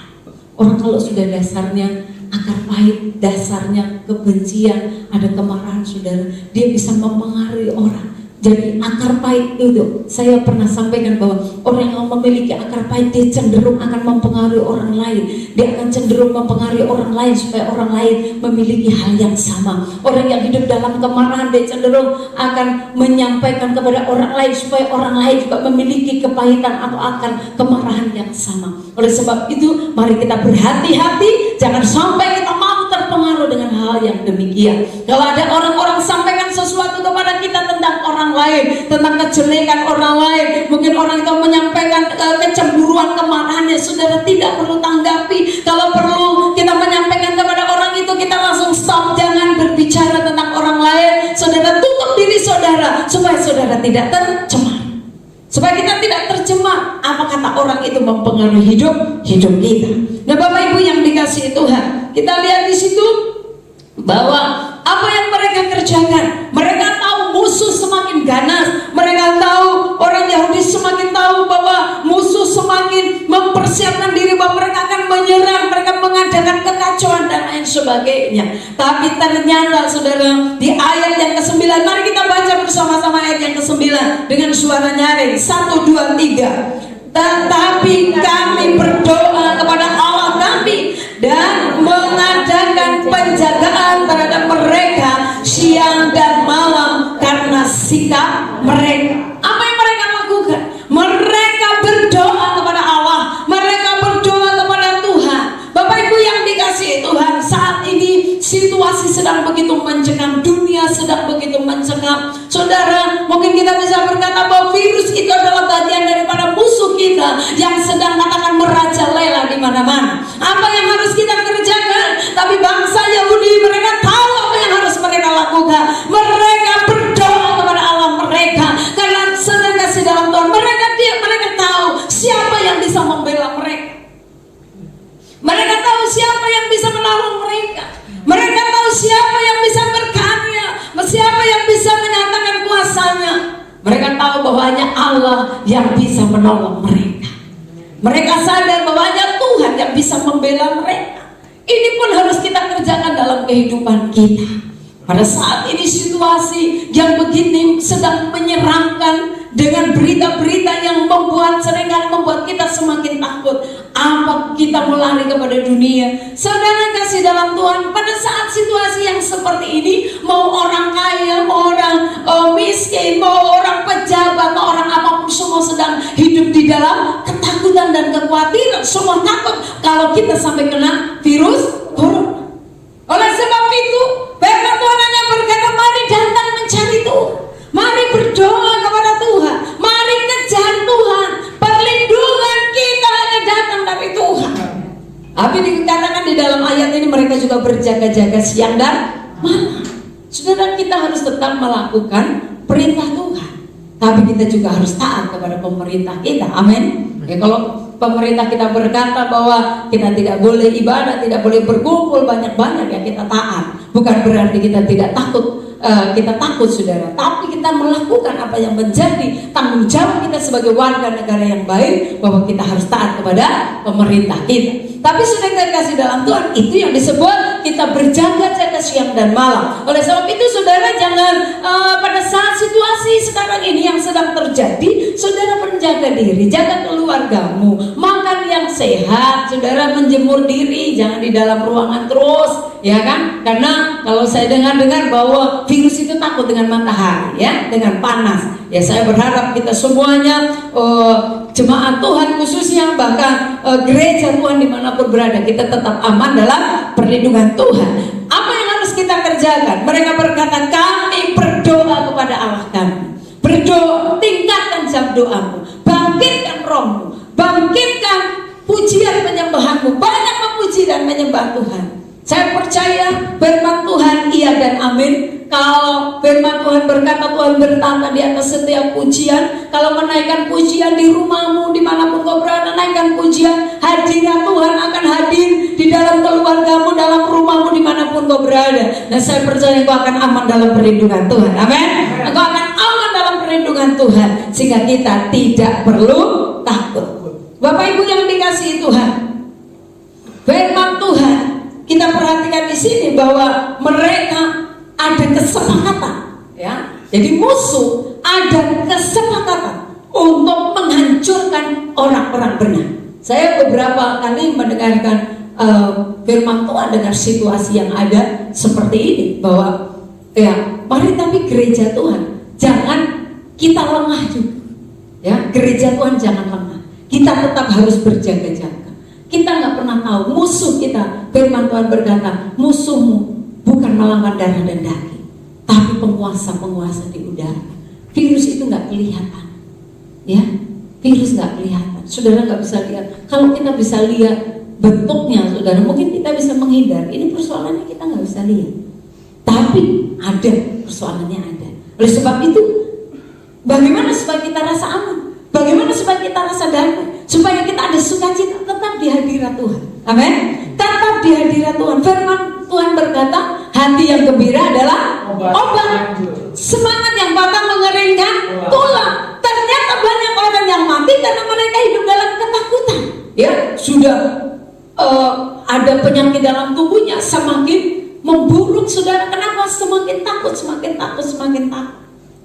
[SPEAKER 2] Orang kalau sudah dasarnya akar pahit, dasarnya kebencian, ada kemarahan, saudara, dia bisa mempengaruhi orang. Jadi akar pahit itu, saya pernah sampaikan bahwa orang yang memiliki akar pahit, dia cenderung akan mempengaruhi orang lain. Dia akan cenderung mempengaruhi orang lain supaya orang lain memiliki hal yang sama. Orang yang hidup dalam kemarahan, dia cenderung akan menyampaikan kepada orang lain supaya orang lain juga memiliki kepahitan atau akan kemarahan yang sama. Oleh sebab itu, mari kita berhati-hati, jangan sampai kita mau terpengaruh dengan hal yang demikian. Kalau ada orang-orang sampaikan sesuatu kepada kita tentang orang lain, tentang kejelekan orang lain, mungkin orang itu menyampaikan kecemburuan, kemarahannya, saudara tidak perlu tanggapi. Kalau perlu kita menyampaikan kepada orang itu, kita langsung stop, jangan berbicara tentang orang lain. Saudara tutup diri saudara supaya saudara tidak tercemar, supaya kita tidak tercemar apa kata orang itu mempengaruhi hidup kita. Nah, Bapak Ibu yang dikasihi Tuhan, kita lihat di situ bahwa apa yang mereka kerjakan, mereka tahu musuh semakin ganas, mereka tahu, orang Yahudi semakin tahu bahwa musuh semakin mempersiapkan diri bahwa mereka akan menyerang, mereka mengadakan kekacauan dan lain sebagainya. Tapi ternyata, saudara, di ayat yang ke-9, mari kita baca bersama-sama ayat yang ke-9 dengan suara nyaring, 1, 2, 3. Tetapi kami berdoa kepada Allah kami dan mengadakan penjagaan terhadap mereka siang dan malam karena sikap mereka. Apa yang mereka lakukan? Mereka berdoa kepada Allah, mereka berdoa kepada Tuhan. Bapak Ibu yang dikasihi Tuhan, saat ini situasi sedang begitu mencekam, dunia sedang begitu mencekam. Saudara, mungkin kita bisa berkata bahwa virus itu adalah bagian daripada musuh kita yang sedang katakan merajalela di mana-mana. Apa yang harus kita kerjakan? Tapi bangsa Yahudi, mereka tahu apa yang harus mereka lakukan. Mereka berdoa kepada Allah mereka karena sedang kasih dalam Tuhan. Mereka tahu siapa yang bisa membela mereka. Mereka tahu siapa yang bisa menolong mereka. Mereka tahu siapa yang bisa berkarya, siapa yang bisa menyatakan kuasanya. Mereka tahu bahwa hanya Allah yang bisa menolong mereka. Mereka sadar bahwa hanya Tuhan yang bisa membela mereka. Ini pun harus kita kerjakan dalam kehidupan kita. Pada saat ini situasi yang begini sedang menyeramkan, dengan berita-berita yang seringkali membuat kita semakin takut. Apa kita mau lari kepada dunia? Saudara kasih dalam Tuhan, pada saat situasi yang seperti ini, mau orang kaya, mau orang miskin, mau orang pejabat, mau orang apapun, semua sedang hidup di dalam ketakutan dan kekhawatiran. Semua takut kalau kita sampai kena virus corona. Oleh sebab itu, firman Tuhan hanya berkata, mari datang mencari Tuhan, mari berdoa kepada Tuhan, mari kejar Tuhan. Perlindungan kita hanya datang dari Tuhan. Tapi dikatakan di dalam ayat ini mereka juga berjaga-jaga siang dan malam. Saudara, kita harus tetap melakukan perintah Tuhan, tapi kita juga harus taat kepada pemerintah kita. Amin. Ya, kalau pemerintah kita berkata bahwa kita tidak boleh ibadah, tidak boleh berkumpul banyak-banyak, ya kita taat. Bukan berarti kita tidak takut. Kita takut, saudara, tapi kita melakukan apa yang menjadi tanggung jawab kita sebagai warga negara yang baik, bahwa kita harus taat kepada pemerintah kita. Tapi saudara kasih dalam Tuhan, itu yang disebut kita berjaga-jaga siang dan malam. Oleh sebab itu, saudara, jangan pada saat situasi sekarang ini yang sedang terjadi, saudara menjaga diri, jaga keluargamu, makan yang sehat, saudara, menjemur diri, jangan di dalam ruangan terus, ya kan? Karena kalau saya dengar bahwa virus itu takut dengan matahari, ya, dengan panas. Ya, saya berharap kita semuanya, jemaat Tuhan khususnya, bahkan gereja Tuhan dimanapun berada, kita tetap aman dalam perlindungan Tuhan. Apa yang harus kita kerjakan? Mereka berkata, kami berdoa kepada Allah kami. Berdoa, tingkatkan jam doamu, bangkitkan rohmu, bangkitkan pujian penyembahanmu, banyak memuji dan menyembah Tuhan. Saya percaya firman Tuhan iya dan amin. Kalau firman Tuhan berkata Tuhan bertata di atas setiap pujian. Kalau menaikkan pujian di rumahmu, dimanapun kau berada, naikkan pujian. Hadirat Tuhan akan hadir di dalam keluargamu, dalam rumahmu, dimanapun kau berada. Dan saya percaya kau akan aman dalam perlindungan Tuhan. Amin. Kau akan aman dalam perlindungan Tuhan, sehingga kita tidak perlu takut. Bapak Ibu yang dikasihi Tuhan, firman Tuhan kita perhatikan di sini bahwa mereka ada kesepakatan, ya. Jadi musuh ada kesepakatan untuk menghancurkan orang-orang benar. Saya beberapa kali mendengarkan firman Tuhan dengan situasi yang ada seperti ini, bahwa ya, mari tapi gereja Tuhan jangan kita lengah juga, ya. Gereja Tuhan jangan lengah. Kita tetap harus berjaga-jaga. Kita nggak pernah tahu musuh kita. Firman Tuhan berkata, musuhmu bukan melawan darah dan daging, tapi penguasa-penguasa di udara. Virus itu nggak kelihatan, ya. Virus nggak kelihatan. Saudara nggak bisa lihat. Kalau kita bisa lihat bentuknya, saudara, mungkin kita bisa menghindar. Ini persoalannya kita nggak bisa lihat, tapi ada persoalannya ada. Oleh sebab itu, bagaimana supaya kita rasa aman? Bagaimana supaya kita rasa damai? Supaya kita ada sukacita tetap di hadirat Tuhan. Amin. Tetap di hadirat Tuhan. Firman Tuhan berkata, hati yang gembira adalah obat. Semangat yang patah mengeringkan tulang. Ternyata banyak orang yang mati karena mereka hidup dalam ketakutan. Ya, sudah ada penyakit dalam tubuhnya, semakin memburuk, saudara. Kenapa? Semakin takut, semakin takut, semakin takut.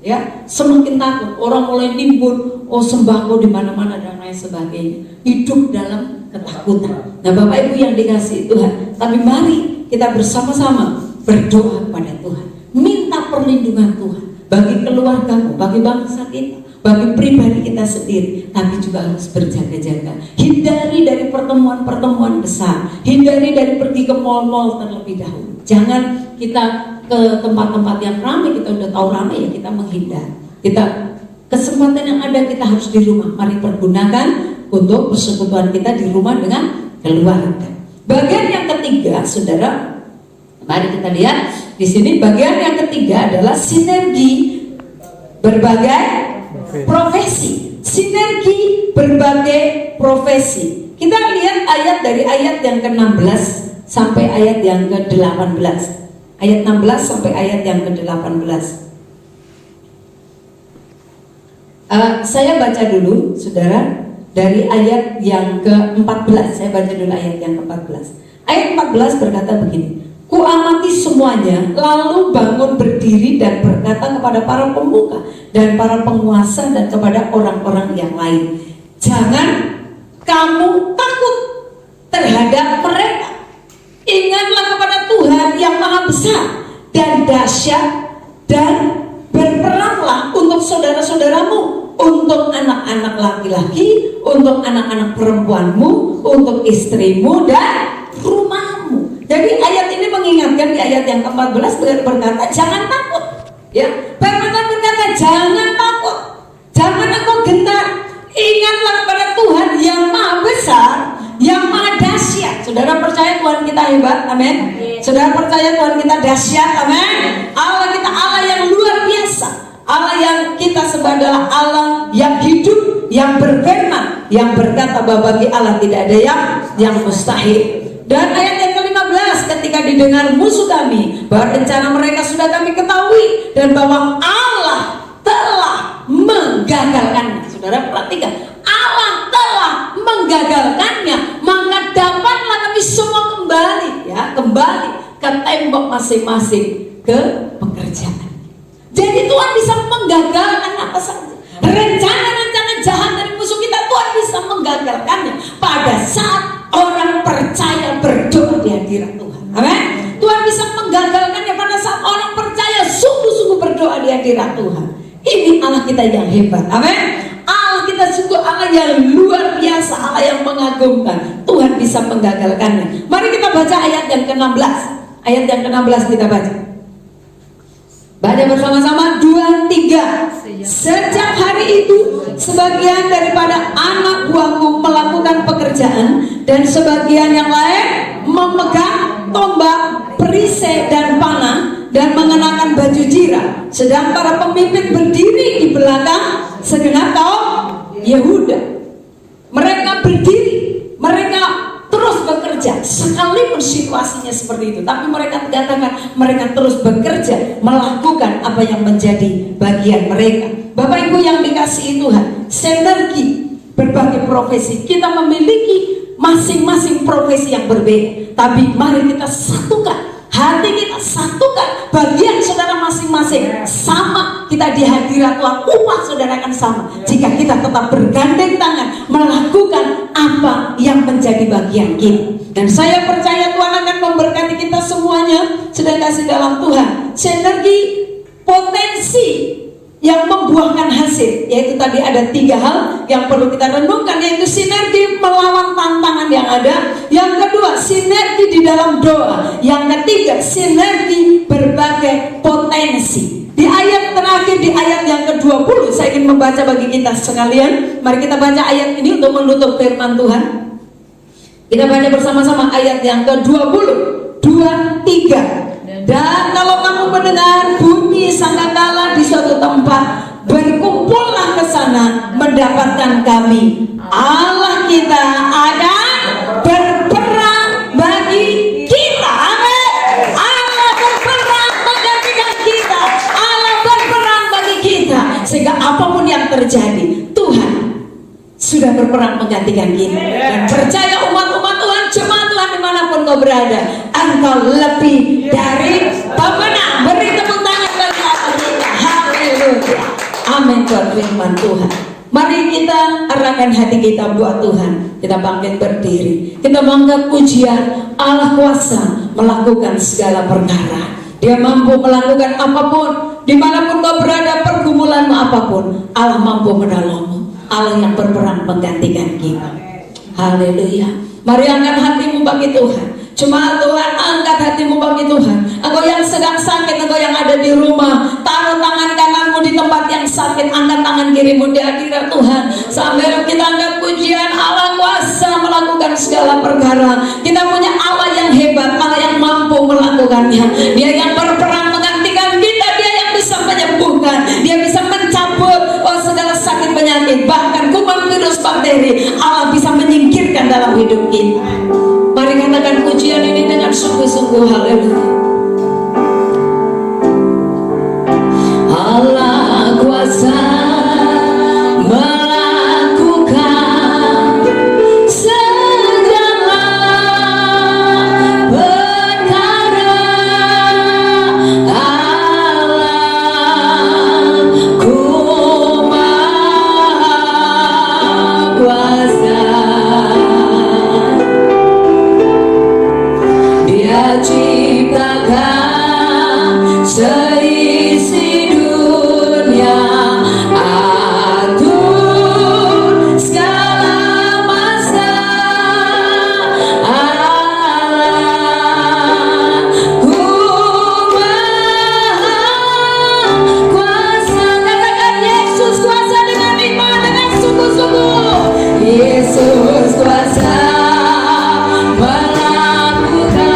[SPEAKER 2] Ya, semakin takut. Orang mulai nimbun, sembako di mana-mana dan lain sebagainya. Hidup dalam ketakutan. Nah, Bapak Ibu yang dikasihi Tuhan, tapi mari kita bersama-sama berdoa kepada Tuhan, minta perlindungan Tuhan bagi keluargamu, bagi bangsa kita, bagi pribadi kita sendiri, tapi juga harus berjaga-jaga. Hindari dari pertemuan-pertemuan besar, hindari dari pergi ke mal-mal terlebih dahulu. Jangan kita ke tempat-tempat yang ramai, kita udah tahu ramai, ya kita menghindar. Kita kesempatan yang ada kita harus di rumah. Mari pergunakan untuk persekutuan kita di rumah dengan keluarga. Bagian yang ketiga, saudara, mari kita lihat di sini. Bagian yang ketiga adalah sinergi berbagai profesi. Sinergi berbagai profesi. Kita lihat ayat dari ayat yang ke-16 sampai ayat yang ke-18. Ayat 16 sampai ayat yang ke-18. Saya baca dulu, saudara, dari ayat yang ke-14. Saya baca dulu ayat yang ke-14. Ayat 14 berkata begini, ku amati semuanya, lalu bangun berdiri dan berkata kepada para pemuka dan para penguasa dan kepada orang-orang yang lain, jangan kamu takut terhadap mereka. Ingatlah kepada Tuhan yang maha besar dan dahsyat, dan berperanglah untuk saudara-saudaramu, untuk anak-anak laki-laki, untuk anak-anak perempuanmu, untuk istrimu dan rumahmu. Jadi ayat ini mengingatkan, di ayat yang ke-14 berkata jangan takut, ya. Firman Tuhan berkata jangan takut, jangan engkau gentar. Ingatlah kepada Tuhan yang maha besar, yang maha dahsyat. Saudara percaya Tuhan kita kita hebat, amin. Saudara percaya Tuhan kita dahsyat, amin. Allah kita Allah yang luar biasa, Allah yang kita sebut adalah Allah yang hidup, yang berfirman, yang berkata bahwa bagi Allah tidak ada yang mustahil. Dan ayat yang ke-15, ketika didengar musuh kami bahwa rencana mereka sudah kami ketahui dan bahwa Allah telah menggagalkannya. Saudara perhatikan, Allah telah menggagalkannya, maka dapatlah kami semua kembali, ya, kembali ke tembok masing-masing, ke pekerjaan. Jadi Tuhan bisa menggagalkan apa saja. Rencana-rencana jahat dari musuh kita, Tuhan bisa menggagalkannya pada saat orang percaya berdoa di hadirat Tuhan. Amin. Tuhan bisa menggagalkannya pada saat orang percaya sungguh-sungguh berdoa di hadirat Tuhan. Ini Allah kita yang hebat. Amin. Allah kita sungguh Allah yang luar biasa, Allah yang mengagumkan. Tuhan bisa menggagalkannya. Mari kita baca ayat yang ke-16. Ayat yang ke-16 kita baca. Baca bersama-sama, 2, 3. Sejak hari itu sebagian daripada anak buahku melakukan pekerjaan dan sebagian yang lain memegang tombak, perisai dan panah dan mengenakan baju jira. Sedang para pemimpin berdiri di belakang segenap kaum Yehuda. Mereka berdiri, mereka terus bekerja sekalipun situasinya seperti itu, tapi mereka katakan mereka terus bekerja melakukan apa yang menjadi bagian mereka. Bapak Ibu yang dikasihi Tuhan, sinergi berbagai profesi, kita memiliki masing-masing profesi yang berbeda, tapi mari kita satukan hati, kita satukan bagian saudara masing-masing. Sama kita di hadirat Tuhan, upah saudara akan sama jika kita tetap bergandeng tangan melakukan apa yang menjadi bagian kita. Dan saya percaya Tuhan akan memberkati kita semuanya sedang kasih dalam Tuhan. Sinergi potensi yang membuahkan hasil, yaitu tadi ada 3 hal yang perlu kita renungkan, yaitu sinergi melawan tantangan yang ada. Yang kedua, sinergi di dalam doa. Yang ketiga, sinergi berbagai potensi. Di ayat terakhir, di ayat yang ke-20, saya ingin membaca bagi kita sekalian. Mari kita baca ayat ini untuk menutup firman Tuhan. Kita baca bersama-sama ayat yang ke-20. 2, 3. Dan kalau kamu mendengar bunyi sangkakala di suatu tempat, berkumpullah ke sana mendapatkan kami. Allah kita akan berperang bagi kita. Amin. Allah berperang menggantikan kita. Allah berperang bagi kita. Sehingga apapun yang terjadi, Tuhan sudah berperang menggantikan kita. Dan percaya umat-umat Tuhan, jemaat Tuhan dimanapun kau berada, engkau lebih dari pemenang. Beri tepuk tangan bagi Allah kita. Haleluya. Amin buat firman Tuhan. Mari kita arahkan hati kita buat Tuhan. Kita bangkit berdiri. Kita mengangkat pujian. Allah kuasa melakukan segala perkara. Dia mampu melakukan apapun. Dimanapun kau berada, pergumulanmu apapun, Allah mampu menolongmu. Allah yang berperang menggantikan kita. Haleluya. Mari angkat hatimu bagi Tuhan. Cuma Tuhan, angkat hatimu bagi Tuhan. Engkau yang sedang sakit, engkau yang ada di rumah, taruh tangan kananmu di tempat yang sakit, angkat tangan kirimu di hadirat Tuhan. Sambil kita angkat pujian, Allah kuasa melakukan segala perkara. Kita punya Allah yang hebat, Allah yang mampu melakukannya. Dia yang berperang menggantikan kita, dia yang bisa menyembuhkan, dia bisa mencabut segala sakit penyakit, bahkan kuman virus bakteri. Allah bisa menyingkirkan dalam hidup kita. Mari katakan pujian ini dengan sungguh-sungguh. Haleluya. Allah kuasa melakukan segala perkara. Allah ku maha kuasa. Dia ciptakan seisi dunia, atur segala masa. Allah ku maha kuasa. Katakan Yesus kuasa dengan iman, dengan sungguh-sungguh. Yesus kuasa melakukan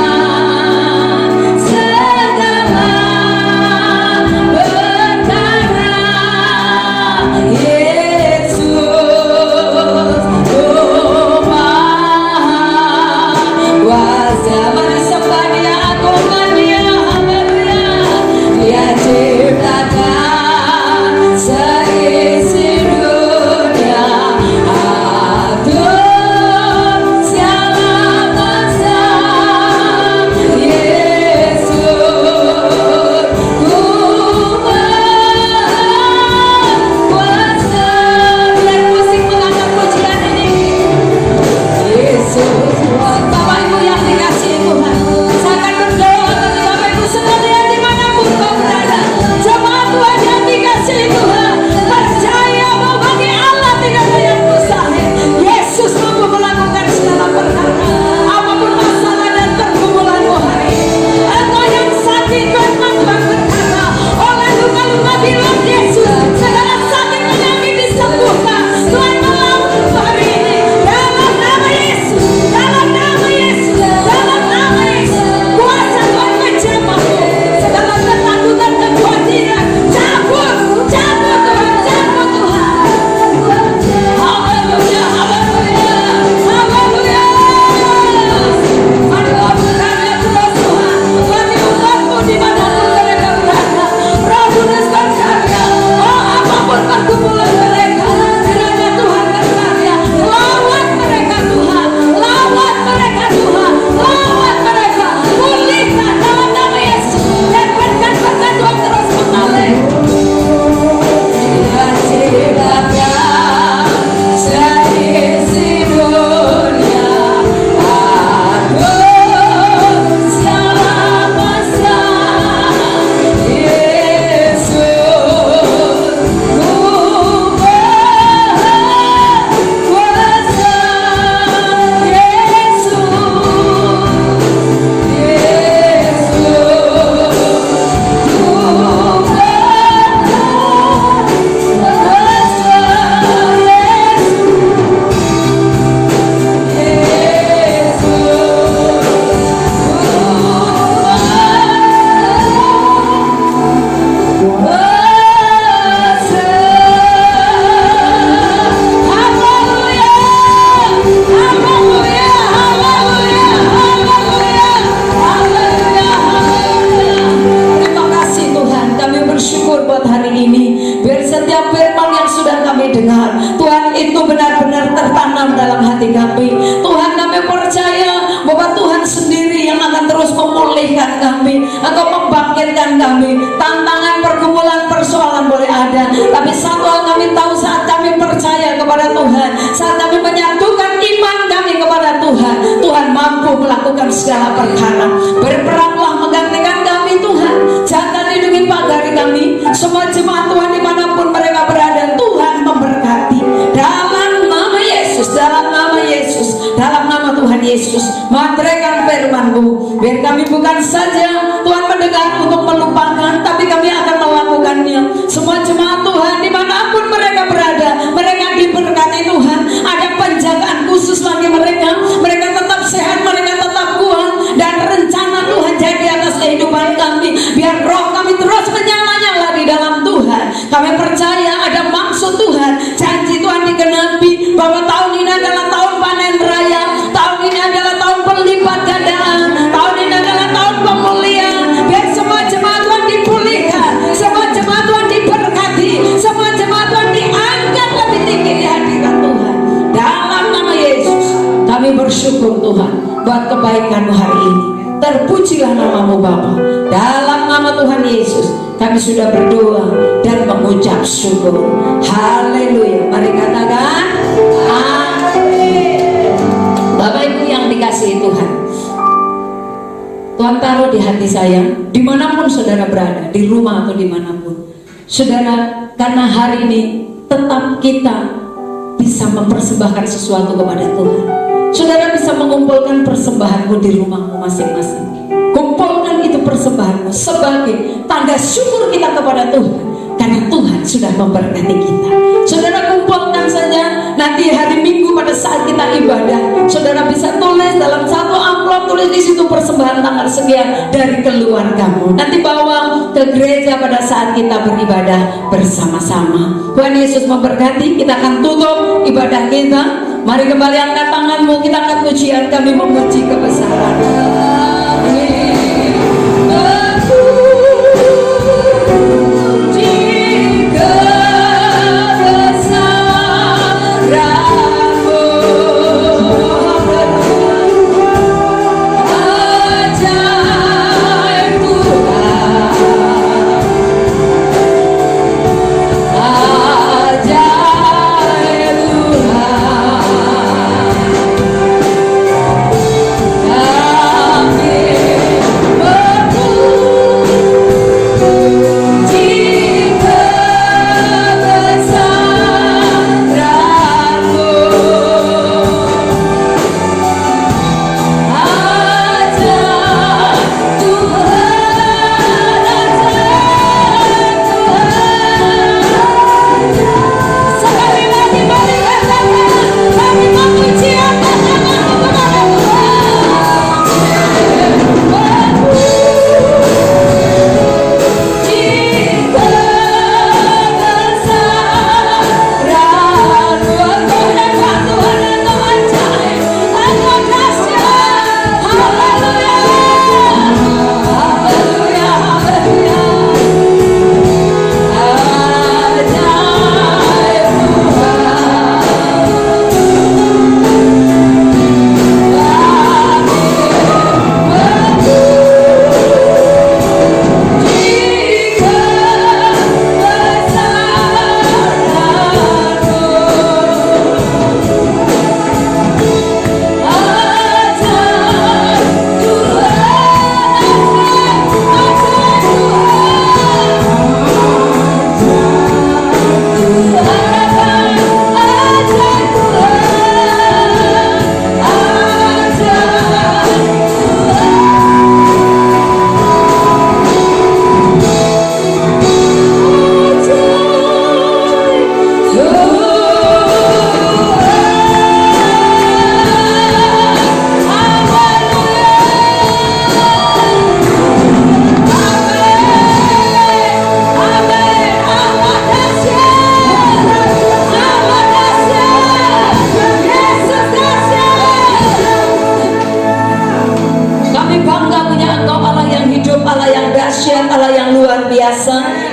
[SPEAKER 2] benar-benar tertanam dalam hati kami. Tuhan, kami percaya bahwa Tuhan sendiri yang akan terus memulihkan kami atau membangkitkan kami. Tantangan, pergumulan, persoalan boleh ada, tapi satu hal kami tahu, saat kami percaya kepada Tuhan, saat kami menyatukan iman kami kepada Tuhan, Tuhan mampu melakukan segala perkara. Berperanglah menggantikan kami Tuhan, jangan lindungi pagari kami, semua jemaat Tuhan dimanapun mereka berada, Tuhan memberkati. Dalam nama Yesus, dalam nama Yesus, dalam nama Tuhan Yesus, mantraikan firman-Mu, biar kami bukan saja Tuhan mendengar untuk melupakan, tapi kami akan melakukannya. Semua jemaat Tuhan dimanapun mereka berada, mereka diberkati Tuhan. Ada penjagaan khusus bagi mereka, mereka tetap sehat, mereka tetap kuat, dan rencana Tuhan jadi atas kehidupan kami. Biar roh kami terus menyala-nyala di dalam Tuhan. Kami percaya ada maksud Tuhan, janji Tuhan digenapi, bahwa tahun ini adalah tahun panen raya, tahun ini adalah tahun berlipat gandaan, tahun ini adalah tahun pemulihan. Biar semua jemaat Tuhan dipulihkan, semua jemaat Tuhan diberkati, semua jemaat Tuhan diangkat lebih tinggi di hadirat Tuhan. Dalam nama Yesus kami bersyukur Tuhan buat kebaikan-Mu hari ini. Terpujilah nama-Mu Bapa. Dalam nama Tuhan Yesus kami sudah berdoa dan mengucap syukur. Haleluya. Mari katakan amin. Bapak Ibu yang dikasihi Tuhan, Tuhan taruh di hati saya, dimanapun saudara berada, di rumah atau dimanapun saudara, karena hari ini tetap kita bisa mempersembahkan sesuatu kepada Tuhan. Saudara bisa mengumpulkan persembahanmu di rumahmu masing-masing. Kumpulkan itu persembahanmu sebagai tanda syukur kita kepada Tuhan, karena Tuhan sudah memberkati kita. Saudara kumpulkan saja, nanti hari Minggu pada saat kita ibadah, saudara bisa tulis dalam satu amplop, tulis di situ persembahan tanggal sekian dari keluargamu. Nanti bawa ke gereja pada saat kita beribadah bersama-sama. Tuhan Yesus memberkati. Kita akan tutup ibadah kita. Mari kembali angkat tanganmu, kita akan pujian kami memuji kebesaran.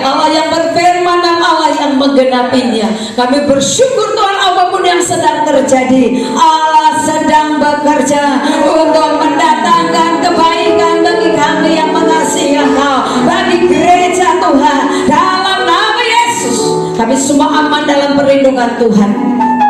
[SPEAKER 2] Allah yang berfirman dan Allah yang menggenapinya. Kami bersyukur Tuhan apapun yang sedang terjadi terjadi. Allah sedang bekerja untuk mendatangkan kebaikan bagi kami yang mengasihi Engkau, bagi gereja Tuhan. Dalam nama Yesus, kami semua aman dalam perlindungan Tuhan.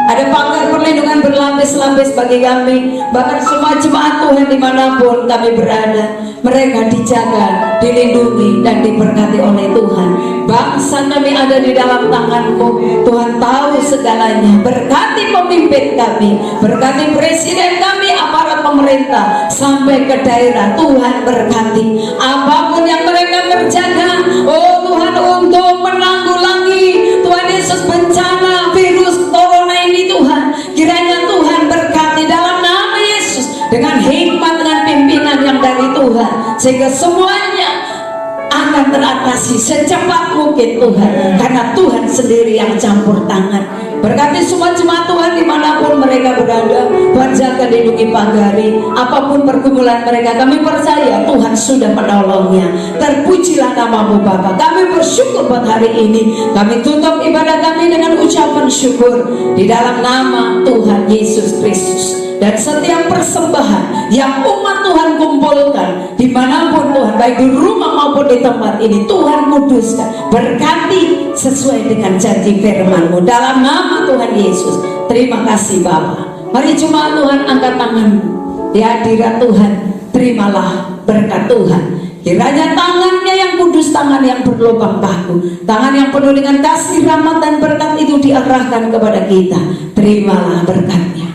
[SPEAKER 2] Ada pagar perlindungan berlapis-lapis bagi kami. Bahkan semua jemaat Tuhan dimanapun kami berada, mereka dijaga, dilindungi, dan diberkati oleh Tuhan. Bangsa kami ada di dalam tangan-Mu. Tuhan tahu segalanya. Berkati pemimpin kami, berkati presiden kami, aparat pemerintah, sampai ke daerah. Tuhan berkati apapun yang mereka kerjakan. Oh Tuhan, untuk menanggulangi Tuhan Yesus bencana virus corona ini, Tuhan, kiranya Tuhan berkati dalam nama Yesus, dengan hikmat, dengan pimpinan yang dari Tuhan, sehingga semuanya akan teratasi secepat mungkin Tuhan, karena Tuhan sendiri yang campur tangan. Berkati semua jemaat Tuhan dimanapun mereka berada. Tuhan jaga, lindungi, pagari apapun pergumulan mereka. Kami percaya Tuhan sudah menolongnya. Terpujilah nama-Mu Bapa. Kami bersyukur buat hari ini. Kami tutup ibadah kami dengan ucapan syukur di dalam nama Tuhan Yesus Kristus. Dan setiap persembahan yang umat Tuhan kumpulkan dimanapun Tuhan, baik di rumah maupun di tempat ini, Tuhan kuduskan, berkati sesuai dengan janji firman-Mu dalam nama Tuhan Yesus. Terima kasih Bapa. Mari jemaat Tuhan angkat tangan-Mu di hadirat Tuhan. Terimalah berkat Tuhan. Kiranya tangannya yang kudus, tangan yang berlubang paku, tangan yang penuh dengan kasih, rahmat, dan berkat itu diarahkan kepada kita. Terimalah berkatnya.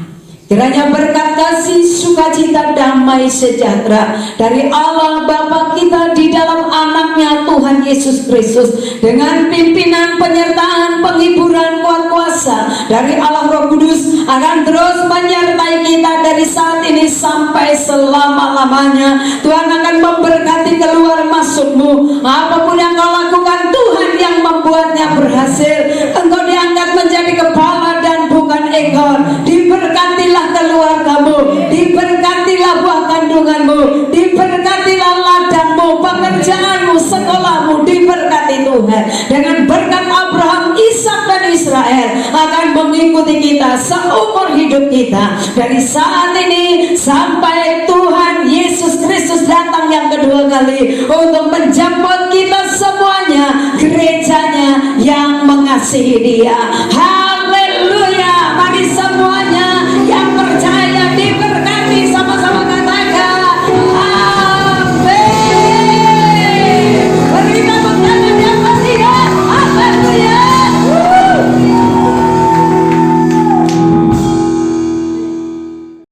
[SPEAKER 2] Kiranya berkat kasih, sukacita, damai, sejahtera dari Allah Bapa kita di dalam anaknya Tuhan Yesus Kristus, dengan pimpinan, penyertaan, penghiburan, kuat kuasa dari Allah Roh Kudus akan terus menyertai kita dari saat ini sampai selama-lamanya. Tuhan akan memberkati keluar masukmu. Apapun yang kau lakukan, Tuhan yang membuatnya berhasil. Engkau diangkat menjadi kepala dan bukan ekor. Diberkatilah keluargamu, diberkatilah buah kandunganmu, diberkatilah ladangmu, pekerjaanmu, sekolahmu, diberkati Tuhan. Dengan berkat Abraham, Ishak, dan Israel akan mengikuti kita seumur hidup kita, dari saat ini sampai Tuhan Yesus Kristus datang yang kedua kali untuk menjemput kita semuanya, gerejanya yang mengasihi Dia.